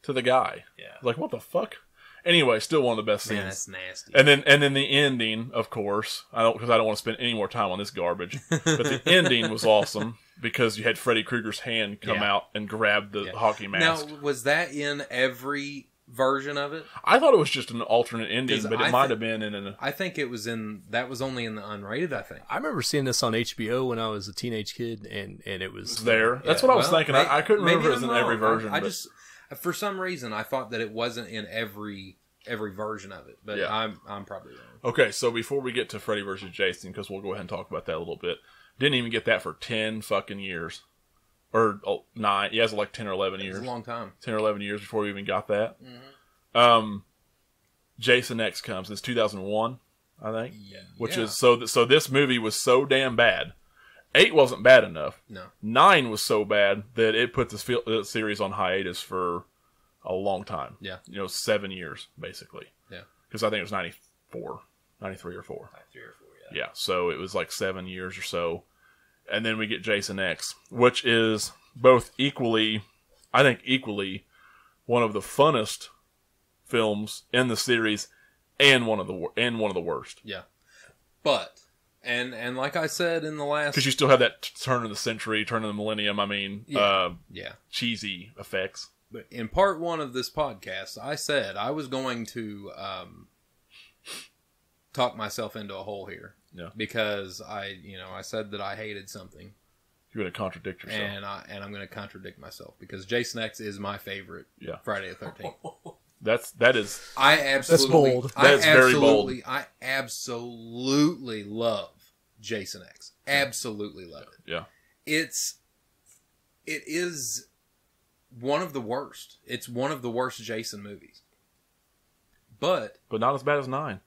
the guy. Yeah. Like, what the fuck? Anyway, still one of the best scenes. Man, that's nasty. And then the ending, of course, because I don't want to spend any more time on this garbage. But the ending was awesome because you had Freddy Krueger's hand come out and grab the hockey mask. Now, was that in every version of it? I thought it was just an alternate ending, but it might have been in an. I think it was that was only in the unrated, I think. I remember seeing this on HBO when I was a teenage kid, and it was there. That's what I was thinking. I couldn't remember it was in every version. I just, for some reason, I thought that it wasn't in every version of it, but I'm probably wrong. Okay, so before we get to Freddy vs. Jason, because we'll go ahead and talk about that a little bit, didn't even get that for 10 fucking years. Or 9. Yeah, it was like 10 or 11 years. It was a long time. 10 or 11 years before we even got that. Mm-hmm. Jason X comes. It's 2001, I think. Yeah. Which is, so this movie was so damn bad. 8 wasn't bad enough. No. 9 was so bad that it put this series on hiatus for a long time. Yeah. 7 years, basically. Yeah. Because I think it was 93 or 4. 93 or 4, yeah. Yeah, so it was like 7 years or so. And then we get Jason X, which is both equally one of the funnest films in the series and one of the worst. Yeah. But and like I said in the last, because you still have that turn of the century, turn of the millennium, I mean, cheesy effects. But in part 1 of this podcast, I said I was going to talk myself into a hole here. Yeah. Because I said that I hated something. You're going to contradict yourself. And I'm going to contradict myself because Jason X is my favorite Friday the 13th. That is That's bold. That's very bold. I absolutely love Jason X. Absolutely love it. Yeah. It is one of the worst. It's one of the worst Jason movies. But not as bad as 9.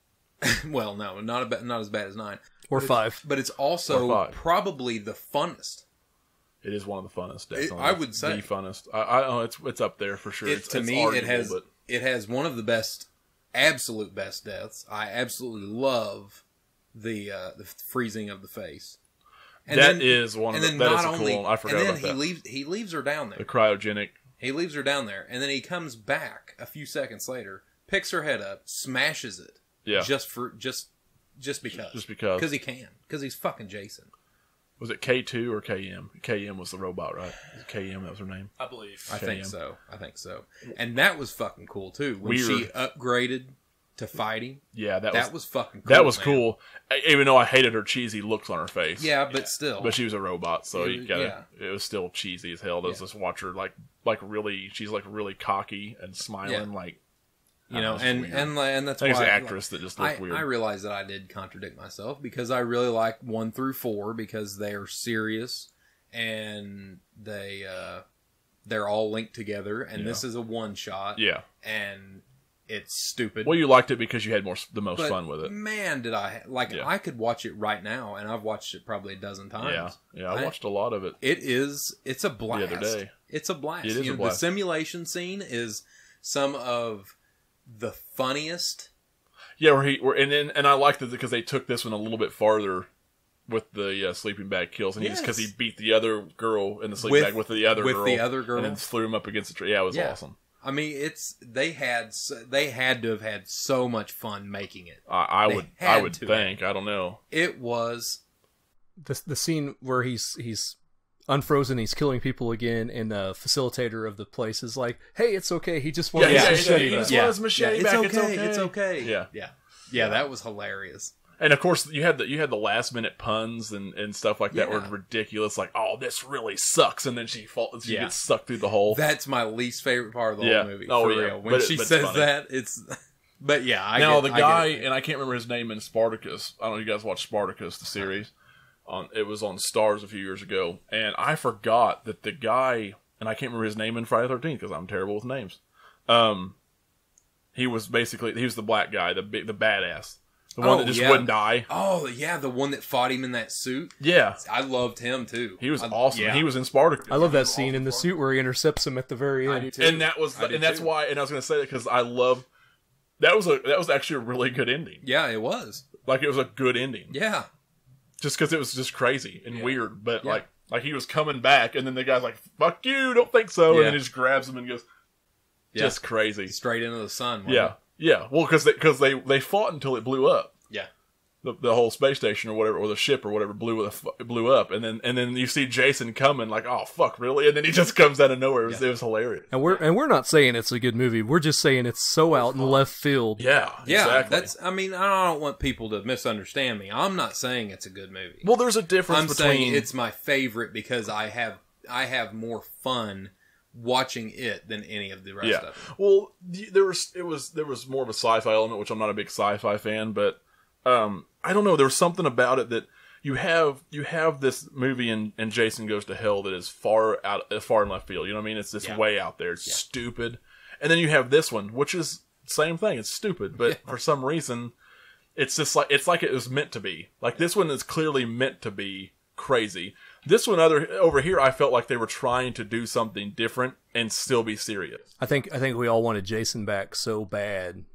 well, no, not as bad as 9 or 5. But it's also probably the funnest. It is one of the funnest. Definitely. I would say the funnest. I it's up there for sure. To me, arguable, it has one of the best, absolute best deaths. I absolutely love the freezing of the face. And that is cool one. I forgot about that. And then he leaves her down there. The cryogenic. He leaves her down there, and then he comes back a few seconds later, picks her head up, smashes it. Yeah. Just because. Just because. Because he can. Because he's fucking Jason. Was it K2 or KM? KM was the robot, right? KM, that was her name? I believe. I think so. And that was fucking cool, too. When she upgraded to fighting. Yeah, that was fucking cool. That was cool. Even though I hated her cheesy looks on her face. Yeah, but still. But she was a robot, so it was still cheesy as hell to just watch her like really, she's like really cocky and smiling like. And that's why it's the actress that just looked weird. I realized that I did contradict myself because I really like 1 through 4 because they are serious and they're all linked together and this is a one shot. Yeah, and it's stupid. Well, you liked it because you had the most fun with it. Man, did I I could watch it right now, and I've watched it probably a dozen times. Yeah, I watched a lot of it. It's a blast. The other day, it's a blast. It is a blast. The simulation scene is some of the funniest. Yeah, and I liked it because they took this one a little bit farther with the sleeping bag kills, and Yes. because he beat the other girl in the sleeping bag with the other girl, and then threw him up against the tree. Yeah, it was awesome. I mean, they had to have had so much fun making it. I would think. I don't know. It was the scene where he's unfrozen, he's killing people again, and the facilitator of the place is like, "Hey, it's okay. He just wanted his machete back." He just wanted his machete back. It's okay. Yeah. That was hilarious. And of course, you had the last minute puns and stuff like that were ridiculous. Like, oh, this really sucks, and then she gets sucked through the hole. That's my least favorite part of the whole movie. Oh, for yeah. real. When she says that, it's. But yeah, I can't remember his name in Spartacus. I don't know if you guys watched Spartacus, the series. It was on Stars a few years ago, and I forgot that the guy, and I can't remember his name in Friday the 13th because I'm terrible with names. He was the black guy, the badass. The one that just wouldn't die. Oh, yeah, the one that fought him in that suit. Yeah. I loved him, too. He was awesome. Yeah. He was in Spartacus. I love that scene in the suit where he intercepts him at the very end. I do too. And that's why, and I was going to say that because I love, that was actually a really good ending. Yeah, it was. Like, it was a good ending. Yeah. Just because it was just crazy and weird. But, like he was coming back, and then the guy's like, fuck you, don't think so. And then he just grabs him and goes, just crazy. Straight into the sun. Yeah. Yeah, well, because they fought until it blew up. Yeah, the whole space station or whatever, or the ship or whatever blew up, and then you see Jason coming like, oh fuck, really? And then he just comes out of nowhere. It was hilarious. And we're not saying it's a good movie. We're just saying it's so out in left field. Yeah, exactly. I don't want people to misunderstand me. I'm not saying it's a good movie. Well, there's a difference. I'm saying it's my favorite because I have more fun watching it than any of the rest of it. Well, there was more of a sci-fi element, which I'm not a big sci-fi fan, but I don't know. There was something about it that you have this movie and Jason Goes to Hell that is far in left field. You know what I mean? It's this way out there. It's stupid, and then you have this one, which is same thing. It's stupid, but for some reason, it's just like it was meant to be. Like this one is clearly meant to be crazy. This one over here, I felt like they were trying to do something different and still be serious. I think we all wanted Jason back so bad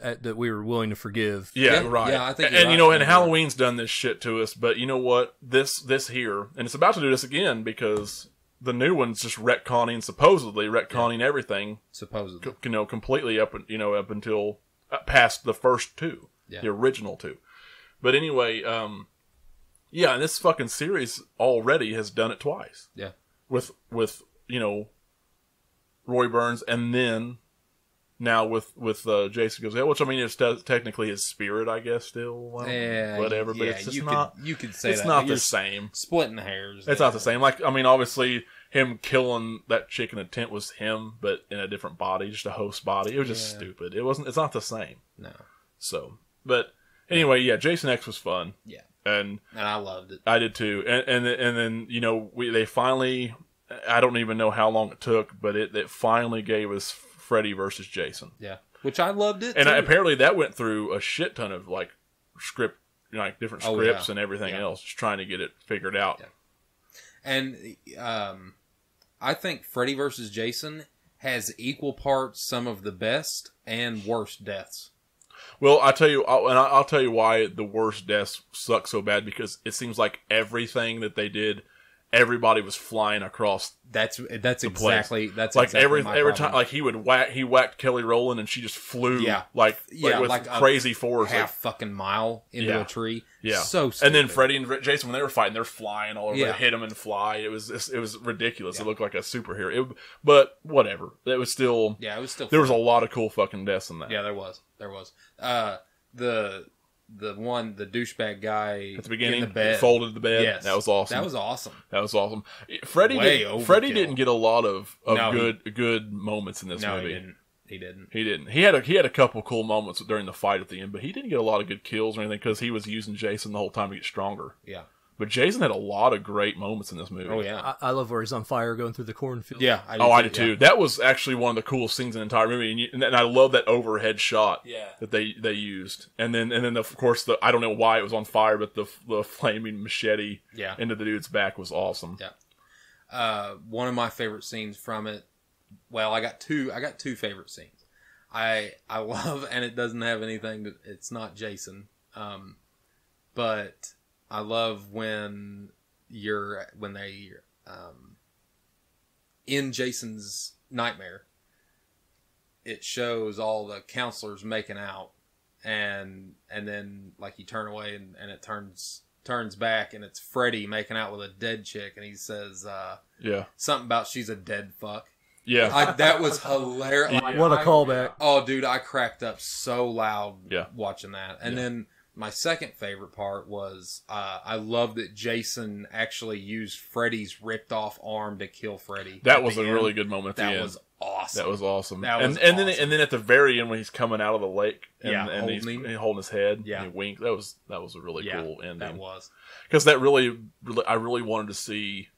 that we were willing to forgive. Yeah, right. Yeah, I think and and Halloween's done this shit to us, but you know what? This here, and it's about to do this again because the new one's just supposedly retconning everything. Supposedly, completely up until past the first two, the original two. But anyway, yeah, and this fucking series already has done it twice. Yeah. With Roy Burns, and then now with Jason Goes to Hell, which I mean is technically his spirit, I guess, still. Whatever, but it's just not. You could say it's that. not the same. Splitting hairs. It's not the same. Like, I mean, obviously, him killing that chick in the tent was him, but in a different body, just a host body. It was just stupid. It's not the same. No. So, but anyway, yeah, Jason X was fun. Yeah. And I loved it. I did too. And then they finally, I don't even know how long it took, but it finally gave us Freddy versus Jason. Yeah, which I loved it. And too. Apparently that went through a shit ton of different scripts and everything else, just trying to get it figured out. Yeah. And I think Freddy versus Jason has equal parts some of the best and worst deaths. Well, I'll tell you why the worst deaths suck so bad, because it seems like everything that they did, everybody was flying across. That's exactly place. That's like exactly every time, like he whacked Kelly Rowland and she just flew with crazy force, half fucking mile into a tree. Yeah, so stupid. And then Freddy and Jason, when they were fighting, they're flying all over. They hit him and fly. It was ridiculous. Yeah. It looked like a superhero. But whatever. It was still. Yeah, it was still. There was a lot of cool fucking deaths in that. Yeah, there was. The douchebag guy at the beginning, in the bed. Folded the bed. Yes. That was awesome. That was awesome. Freddie didn't get a lot of good moments in this movie. He didn't. He had a couple cool moments during the fight at the end, but he didn't get a lot of good kills or anything because he was using Jason the whole time to get stronger. Yeah. But Jason had a lot of great moments in this movie. Oh yeah, I love where he's on fire going through the cornfield. Yeah, I did too. That was actually one of the coolest scenes in the entire movie, and I love that overhead shot that they used. And then of course I don't know why it was on fire, but the flaming machete into the dude's back was awesome. Yeah. One of my favorite scenes from it. Well, I got two favorite scenes. I love, and it doesn't have anything. It's not Jason, but I love when they in Jason's nightmare, it shows all the counselors making out, and then like you turn away and it turns back and it's Freddy making out with a dead chick, and he says something about she's a dead fuck. Yeah. That was hilarious. Like, what a callback. Oh, dude, I cracked up so loud Yeah. watching that. And then my second favorite part was I love that Jason actually used Freddy's ripped off arm to kill Freddy. That was a really good moment at the end. That was awesome. That was awesome. That was and awesome. then at the very end when he's coming out of the lake and holding he's him. holding his head Yeah. and he winks. That was a really cool ending. That was. Because that really, I really wanted to see,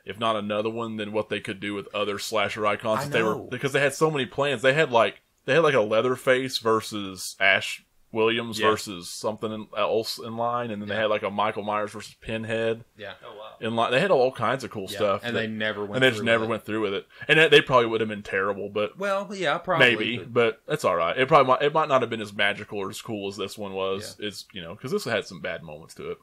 if not another one, then what they could do with other slasher icons. I know. Because they had so many plans. They had like a Leatherface versus Ash Williams versus something else in line, and then they had like a Michael Myers versus Pinhead. Yeah. Oh wow. In line, they had all kinds of cool stuff, And they never went. and they just never went through with it. And they probably would have been terrible, but Well, yeah, probably. maybe, but that's all right. It might not have been as magical or as cool as this one was. Yeah. It's because this had some bad moments to it,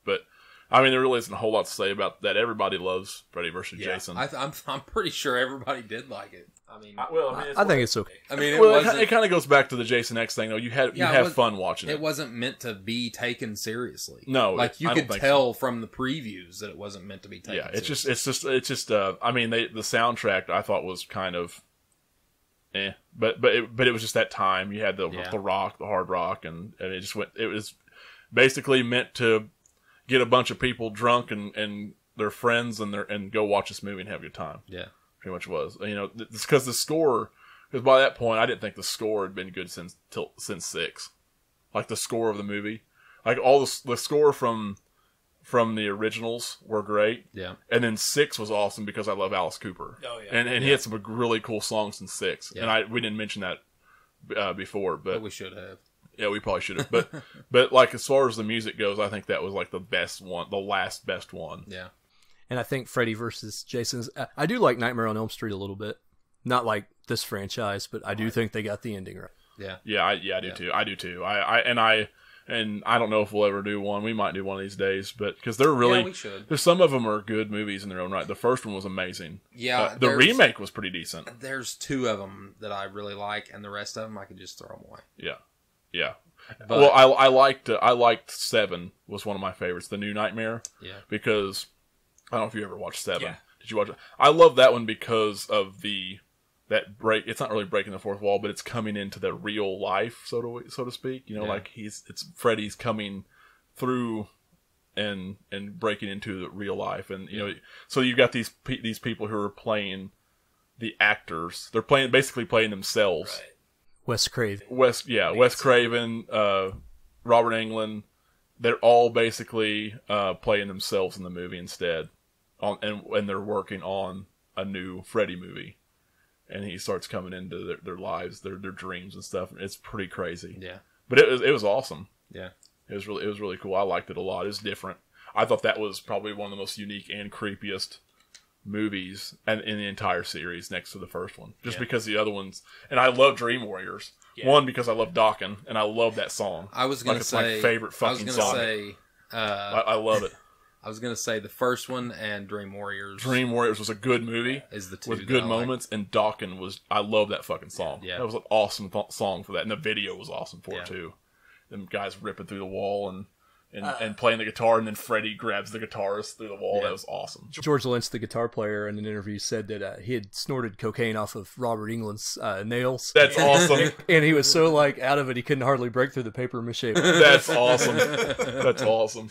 but. I mean, there really isn't a whole lot to say about that. Everybody loves Freddy vs. Jason. I'm pretty sure everybody did like it. I mean, I think it's okay. I mean, it kind of goes back to the Jason X thing, though. You have fun watching it. It wasn't meant to be taken seriously. No, like you I don't could think tell from the previews that it wasn't meant to be taken. Yeah, seriously. it's just. I mean, the soundtrack I thought was kind of, but it was just that time. You had the rock, the hard rock, and it just went. It was basically meant to get a bunch of people drunk and their friends and go watch this movie and have a good time. Yeah. Pretty much was. It's because the score, because by that point I didn't think the score had been good since 6. Like the score of the movie. Like all the score from the originals were great. Yeah. And then 6 was awesome because I love Alice Cooper. Oh yeah. And he had some really cool songs in 6. Yeah. And we didn't mention that before, but we should have. yeah, we probably should have. But like as far as the music goes, I think that was like the best one, the last best one. Yeah. And I think Freddy versus Jason's. I do like Nightmare on Elm Street a little bit. Not like this franchise, but I do think they got the ending right. Yeah. Yeah, I do too. I do too. And I don't know if we'll ever do one. We might do one of these days, but because they're really, we should. There's some of them are good movies in their own right. The first one was amazing. Yeah. The remake was pretty decent. There's 2 of them that I really like, and the rest of them I could just throw them away. Yeah, yeah. But, well, I liked 7 was one of my favorites. The New Nightmare. Yeah. Because I don't know if you ever watched 7. Yeah. Did you watch it? I love that one because of that break. It's not really breaking the fourth wall, but it's coming into the real life, so to speak. Like it's Freddy's coming through and breaking into the real life, and so you've got these people who are playing the actors. They're basically playing themselves. Right. Wes Craven. Wes Craven, Robert Englund. They're all basically playing themselves in the movie instead, and they're working on a new Freddy movie. And he starts coming into their lives, their dreams and stuff. It's pretty crazy. Yeah. But it was awesome. Yeah. It was really cool. I liked it a lot. It was different. I thought that was probably one of the most unique and creepiest movies in the entire series, next to the first one. Just because the other ones, and I love Dream Warriors. Yeah. One, because I love Dokken, and I love that song. I was gonna say it's my favorite fucking song. I love it. I was going to say the first one and Dream Warriors. Dream Warriors was a good movie. Is the 2 with good moments, and Dokken was. I love that fucking song. Yeah. That was an awesome song for that, and the video was awesome for it too. Them guys ripping through the wall and playing the guitar, and then Freddy grabs the guitarist through the wall. Yeah. That was awesome. George Lynch, the guitar player, in an interview said that he had snorted cocaine off of Robert Englund's nails. That's awesome. And he was so out of it, he couldn't hardly break through the paper mache. That's awesome. That's awesome.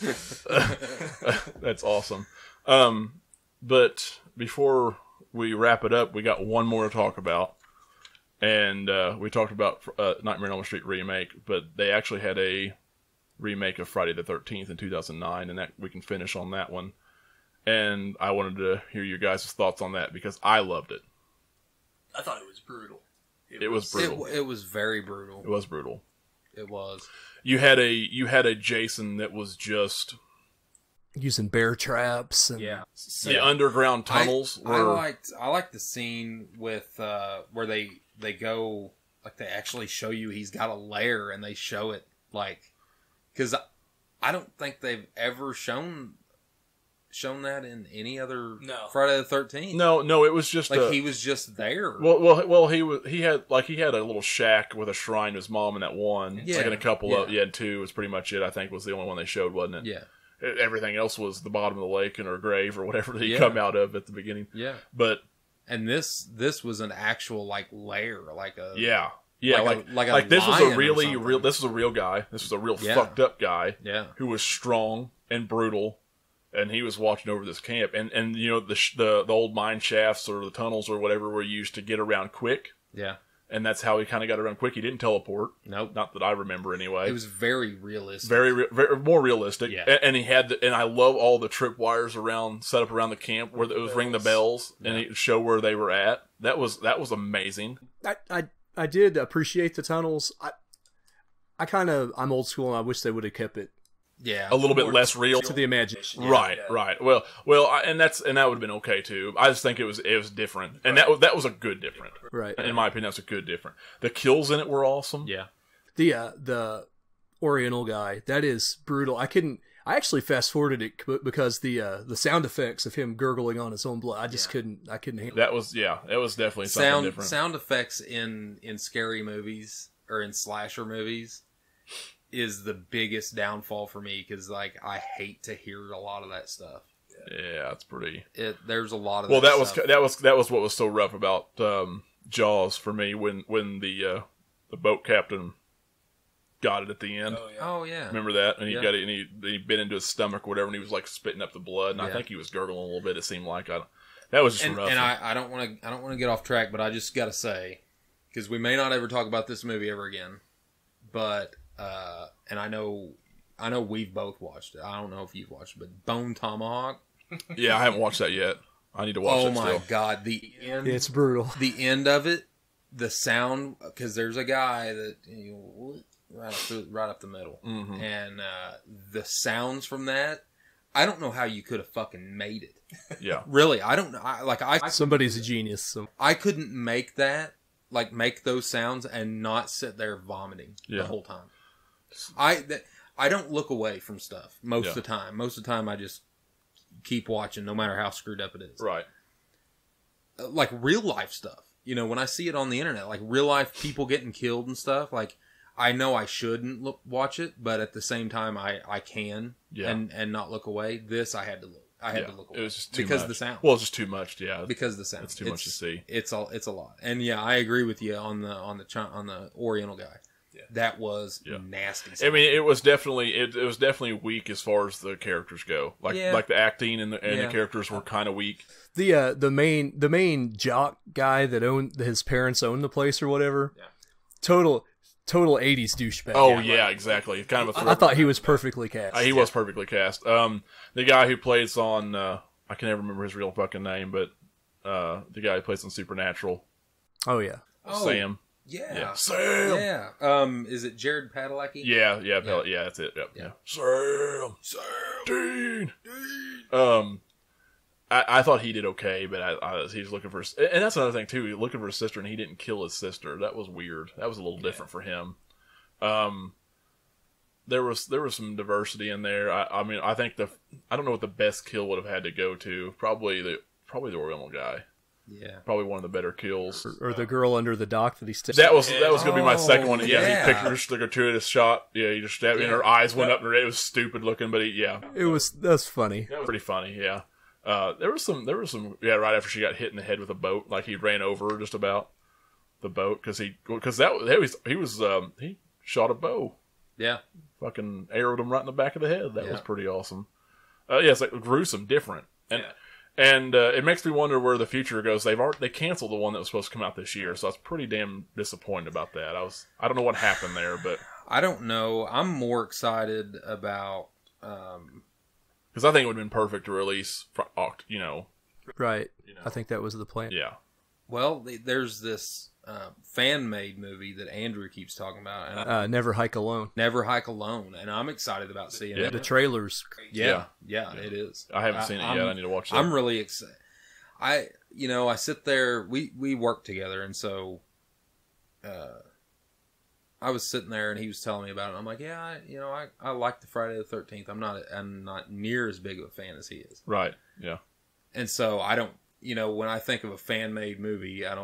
That's awesome. But before we wrap it up, we got one more to talk about. And we talked about Nightmare on Elm Street remake, but they actually had a remake of Friday the 13th in 2009, and that we can finish on that one. And I wanted to hear you guys' thoughts on that because I loved it. I thought it was brutal. It was brutal. It was very brutal. It was brutal. It was. You had a Jason that was just using bear traps and the underground tunnels. I liked the scene with where they go, like they actually show you he's got a lair, and they show it like, because I don't think they've ever shown that in any other No. Friday the 13th. No, it was just Like he was just there. Well, he had a little shack with a shrine to his mom in that one. Yeah. Like in a couple of Yeah. two was pretty much it. I think was the only one they showed, wasn't it? Yeah. Everything else was the bottom of the lake and her grave or whatever that he Yeah. come out of at the beginning. Yeah. But And this was an actual like lair, like a yeah, like this was a lion or really something. real. This was a real guy. This was a real Yeah. fucked up guy. Yeah. Who was strong and brutal, and he was watching over this camp. And you know the old mine shafts or the tunnels or whatever were used to get around quick. Yeah. And that's how he kind of got around quick. He didn't teleport. Nope. Not that I remember anyway. It was very realistic. very more realistic. Yeah. And he had and I love all the tripwires set up around the camp where it was ring the bells and it show where they were at. That was amazing. I did appreciate the tunnels. I'm old school and I wish they would have kept it Yeah. A little bit less real. to the imagination. Right. Well, and that would have been okay too. I just think it was different, and that was a good different. Right. In my opinion, that's a good different. The kills in it were awesome. Yeah. The Oriental guy, that is brutal. I actually fast forwarded it because the sound effects of him gurgling on his own blood, I couldn't handle it. That was definitely something different. Sound effects in scary movies or in slasher movies is the biggest downfall for me because like I hate to hear a lot of that stuff. Yeah, it's pretty. There's a lot of that stuff. was what was so rough about Jaws for me when the boat captain got it at the end. Oh yeah. Remember that? And he Yeah. got it, and he bit into his stomach or whatever, and he was like spitting up the blood. And I Yeah. think he was gurgling a little bit. It seemed like that was just rough. And I don't want to get off track, but I just got to say because we may not ever talk about this movie ever again, but and I know we've both watched it. I don't know if you've watched it, but Bone Tomahawk. Yeah, I haven't watched that yet. I need to watch it. Oh my still. god, the end! It's brutal. The end of it, the sound because there's a guy that right up the middle, Mhm. and the sounds from that. I don't know how you could have fucking made it. Yeah. Really, I don't know. Somebody's a genius. So. I couldn't make that, like make those sounds and not sit there vomiting Yeah. the whole time. I don't look away from stuff most Yeah. of the time. Most of the time I just keep watching no matter how screwed up it is. Right. Like real life stuff. You know, when I see it on the internet, like real life people getting killed and stuff, like I know I shouldn't watch it, but at the same time I can and not look away. This I had to look. I had to look away. It was just too because much. of the sound. Well, it's just too much. Yeah. Because of the sound. It's too much to see. It's a lot. And yeah, I agree with you on the Oriental guy. Yeah. That was nasty. I mean, it was definitely weak as far as the characters go. Like the acting and the characters were kind of weak. The main jock guy that his parents owned the place or whatever. Yeah. Total 80s douchebag. Oh yeah, exactly. Kind of a I thought he was perfectly cast. He was perfectly cast. The guy who plays on I can never remember his real fucking name, but the guy who plays on Supernatural. Oh yeah. Sam. Yeah. Sam. Yeah. Is it Jared Padalecki? Yeah, that's it. Yep. Yeah. Sam. Dean. I thought he did okay, but he's looking for, and that's another thing too. He's looking for his sister, and he didn't kill his sister. That was weird. That was a little different for him. There was some diversity in there. I mean, I think I don't know what the best kill would have had to go to. Probably the Oriental guy. Yeah. Probably one of the better kills. Or the girl under the dock that he stabbed. That was going to be my second one. Yeah. He picked her, the gratuitous shot. Yeah, he just stabbed her, and her eyes went up, and it was stupid looking, but that's funny. That was pretty funny, yeah. There was some, right after she got hit in the head with a boat, like he ran over her just about the boat, because he shot a bow. Yeah. Fucking arrowed him right in the back of the head. That was pretty awesome. It's like gruesome, different. And it makes me wonder where the future goes. They canceled the one that was supposed to come out this year, so I was pretty damn disappointed about that. I don't know what happened there, but I don't know. I'm more excited about because I think it would have been perfect to release, Right. I think that was the plan. Yeah. Well, there's this fan-made movie that Andrew keeps talking about. And Never Hike Alone. Never Hike Alone, and I'm excited about seeing it. The trailer's Yeah, it is. I haven't seen it yet. I need to watch that. I'm really excited. I sit there. We work together, and so I was sitting there and he was telling me about it. I'm like, yeah, I like the Friday the 13th. I'm not near as big of a fan as he is. Right. Yeah. And so I don't, when I think of a fan made movie, I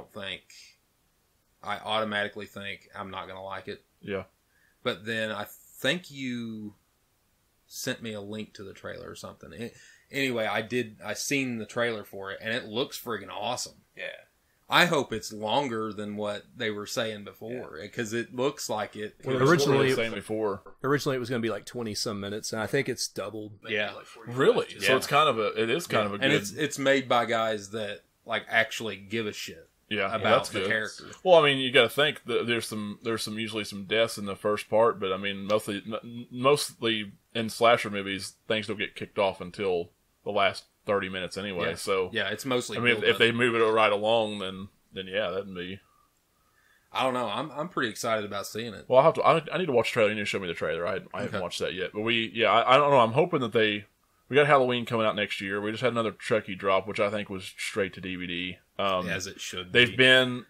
automatically think I'm not going to like it. Yeah. But then I think you sent me a link to the trailer or something. Anyway, I seen the trailer for it and it looks friggin' awesome. Yeah. I hope it's longer than what they were saying before, because it looks like it. Well, originally, saying before. Originally, it was going to be like 20 some minutes, and I think it's doubled. Yeah, like 45, Really? yeah. So it's kind of a good. And it's made by guys that like actually give a shit about that's the good. character. Well, I mean, you got to think that there's usually some deaths in the first part, but I mean, mostly in slasher movies, things don't get kicked off until the last 30 minutes anyway. Yeah. So yeah, it's mostly. I mean, if they move it right along, then yeah, that'd be. I don't know. I'm pretty excited about seeing it. Well, I need to watch the trailer. You need to show me the trailer. I haven't watched that yet. But I don't know. I'm hoping that we got Halloween coming out next year. We just had another Chucky drop, which I think was straight to DVD. As it should be.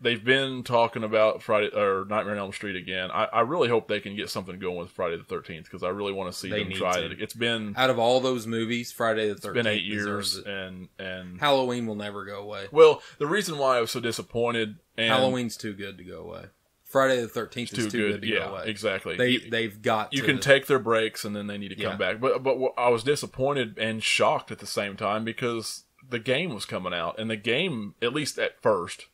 They've been talking about Friday or Nightmare on Elm Street again. I really hope they can get something going with Friday the 13th because I really want to see them try it. It's been out of all those movies, Friday the 13th. It's been 8 years, and Halloween will never go away. Well, the reason why I was so disappointed, and Halloween's too good to go away. Friday the 13th is too good to go away. Exactly. They've got. You can take their breaks, and then they need to come back. But I was disappointed and shocked at the same time because the game was coming out, and the game, at least at first,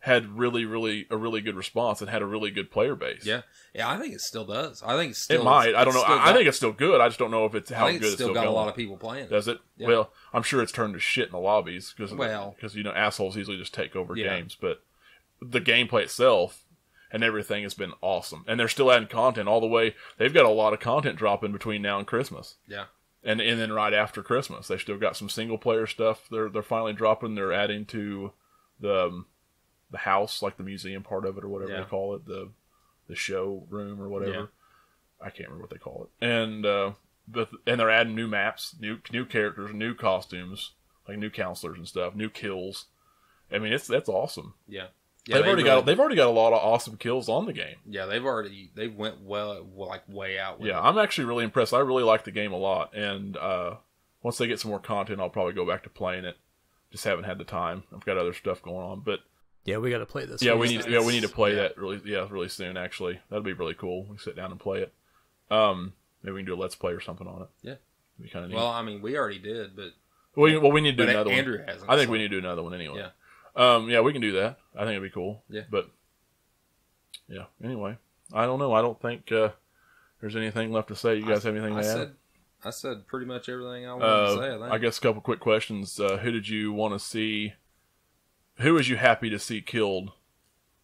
had a really good response and had a really good player base. Yeah, I think it still does. I think it's still. It might. I don't know. I think it's still good. I just don't know if it's how good it's still got going. A lot of people playing it. Does it? Yeah. Well, I'm sure it's turned to shit in the lobbies because assholes usually just take over games. But the gameplay itself and everything has been awesome, and they're still adding content all the way. They've got a lot of content dropping between now and Christmas. Yeah. And then right after Christmas, they still got some single player stuff. They're finally dropping. They're adding to the house, like the museum part of it or whatever they call it, the show room or whatever. Yeah. I can't remember what they call it. And they're adding new maps, new characters, new costumes, like new counselors and stuff, new kills. I mean, that's awesome. Yeah. They've already got a lot of awesome kills on the game. Yeah, they went way out. Yeah, I'm actually really impressed. I really like the game a lot, and once they get some more content, I'll probably go back to playing it. Just haven't had the time. I've got other stuff going on, but yeah, we got to play this. Yeah, we need to play that really soon. Actually, that'd be really cool. We can sit down and play it. Maybe we can do a let's play or something on it. Yeah, it'd be kind of neat. Well, I mean, we already did, but we need to do another Andrew one. hasn't. I think we need to do another one anyway. Yeah. Yeah, we can do that. I think it'd be cool. Yeah. But, yeah, anyway. I don't know. I don't think there's anything left to say. You guys have anything to add? I said pretty much everything I wanted to say, I think. I guess a couple quick questions. Who did you want to see? Who was you happy to see killed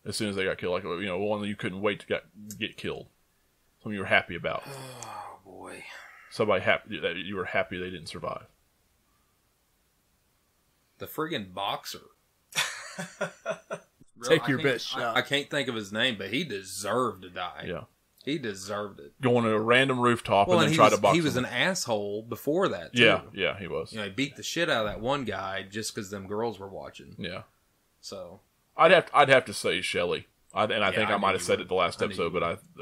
as soon as they got killed? Like, one that you couldn't wait to get killed. Something you were happy about. Oh, boy. Somebody happy that you were happy they didn't survive. The friggin' boxer. Take your best shot. I can't think of his name, but he deserved to die. Yeah. He deserved it. Going to a random rooftop and then try to box him. He was an asshole before that, too. Yeah, he was. He beat the shit out of that one guy just because them girls were watching. Yeah. So. I'd have to say Shelley. I think I might have said it the last episode,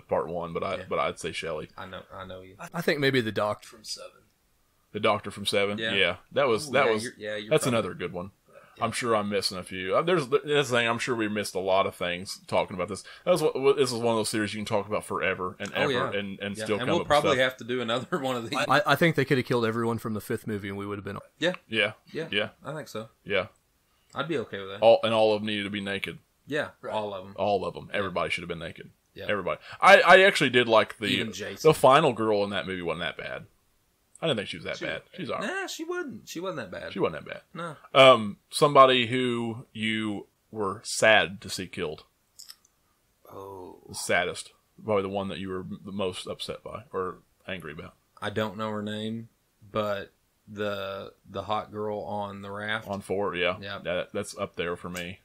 part one, but I'd say Shelley. I know you. I think maybe the Doctor from 7. The Doctor from 7? Yeah. That's another good one. Yeah. I'm sure I'm missing a few. That's the thing. I'm sure we missed a lot of things talking about this. This is one of those series you can talk about forever and ever and still come up with stuff. And we'll probably have to do another one of these. I think they could have killed everyone from the 5th movie and we would have been... Yeah. I think so. Yeah. I'd be okay with that. All of them needed to be naked. Yeah, right. All of them. All of them. Everybody should have been naked. Yeah. Everybody. I actually did like Even Jason. The final girl in that movie wasn't that bad. I didn't think she was that bad. She's alright. Nah, she wasn't. She wasn't that bad. She wasn't that bad. No. Somebody who you were sad to see killed. Oh. The saddest. Probably the one that you were the most upset by or angry about. I don't know her name, but the hot girl on the raft. On 4, yeah. That's up there for me.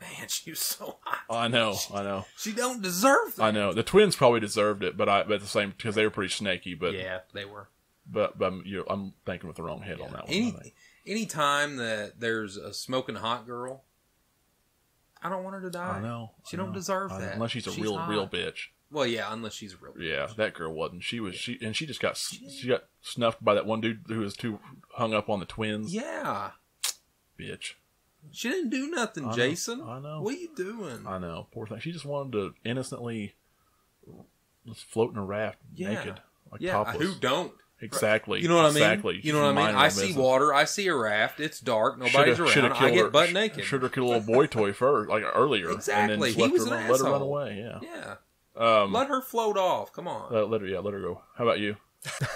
Man, she was so hot. I know. She don't deserve that. I know. The twins probably deserved it, but at the same, because they were pretty snaky. But yeah, they were. But I'm thinking with the wrong head on that one. Any time that there's a smoking hot girl, I don't want her to die. I know. She don't deserve that. Unless she's a real bitch. Well, yeah, unless she's real. Yeah, that girl wasn't. She just got snuffed by that one dude who was too hung up on the twins. Yeah. Bitch. She didn't do nothing, Jason. I know. What are you doing? I know. Poor thing. She just wanted to innocently just float in a raft naked. Like topless. Who don't? Exactly. You know what I mean? Exactly. You know what I mean? I see water. I see a raft. It's dark. Nobody's around. I get butt naked. Should have killed a little boy toy first, like earlier. Exactly. And then He was an asshole. let her run away. Yeah. Yeah. Let her float off. Come on. Let her go. How about you?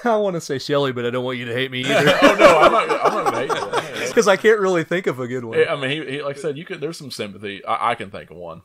I want to say Shelley, but I don't want you to hate me either. Oh no, I'm not gonna hate you. It's because I can't really think of a good one. I mean, he like I said, there's some sympathy. I can think of one.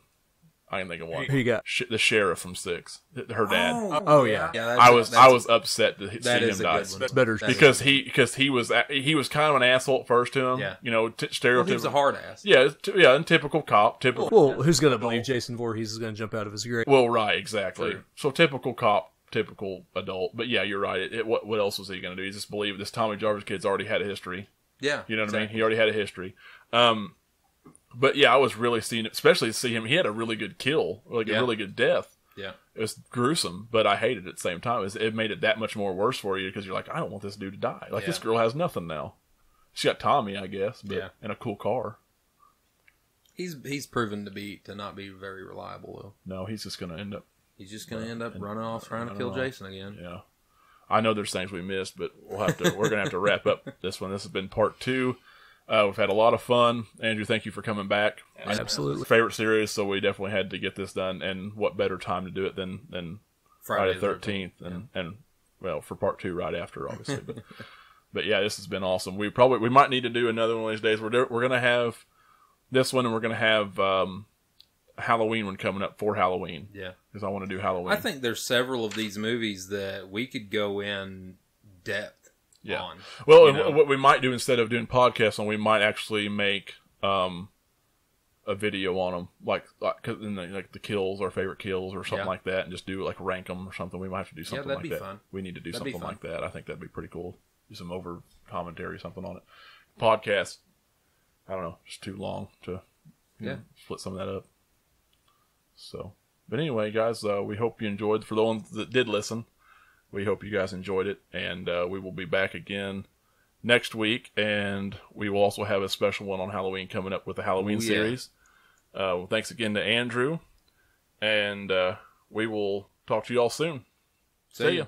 Who you got? The sheriff from 6. Her dad. Oh yeah. I was upset to see him die. That's better Because he was kind of an asshole at first to him. Yeah. You know, stereotypical. Well, he was a hard ass. Yeah, and typical cop. Well, who's gonna believe Jason Voorhees is gonna jump out of his grave? Well, right, exactly. True. So typical cop, typical adult. But yeah, you're right. What else was he going to do? He just believed this Tommy Jarvis kid's already had a history. Yeah. You know what I mean? He already had a history. But yeah, I was really seeing it, especially to see him. He had a really good kill, like a really good death. Yeah. It was gruesome, but I hated it at the same time. It made it that much more worse for you because you're like, I don't want this dude to die. Like, this girl has nothing now. She got Tommy, I guess, but and a cool car. He's proven to not be very reliable, though. No, he's just going to end up. He's just going to end up running off trying to kill Jason again. Yeah. I know there's things we missed, but we're going to have to wrap up this one. This has been part 2. We've had a lot of fun. Andrew, thank you for coming back. Absolutely. Favorite series, so we definitely had to get this done. And what better time to do it than Friday the 13th. And well, for part 2 right after, obviously. But yeah, this has been awesome. We might need to do another one of these days. We're going to have this one, and we're going to have Halloween one coming up for Halloween. Yeah. Because I want to do Halloween. I think there's several of these movies that we could go in depth on. Well, what we might do instead of doing podcasts on, we might actually make a video on them, like the kills, our favorite kills, or something like that, and just do rank them or something. We might have to do something like that. That'd be fun. We need to do something like that. I think that'd be pretty cool. Do some over commentary, something on it. Podcast, I don't know, just too long to split some of that up. So, but anyway, guys, we hope you enjoyed. For the ones that did listen, we hope you guys enjoyed it, and we will be back again next week, and we will also have a special one on Halloween coming up with the Halloween series. Thanks again to Andrew, and we will talk to you all soon. See ya.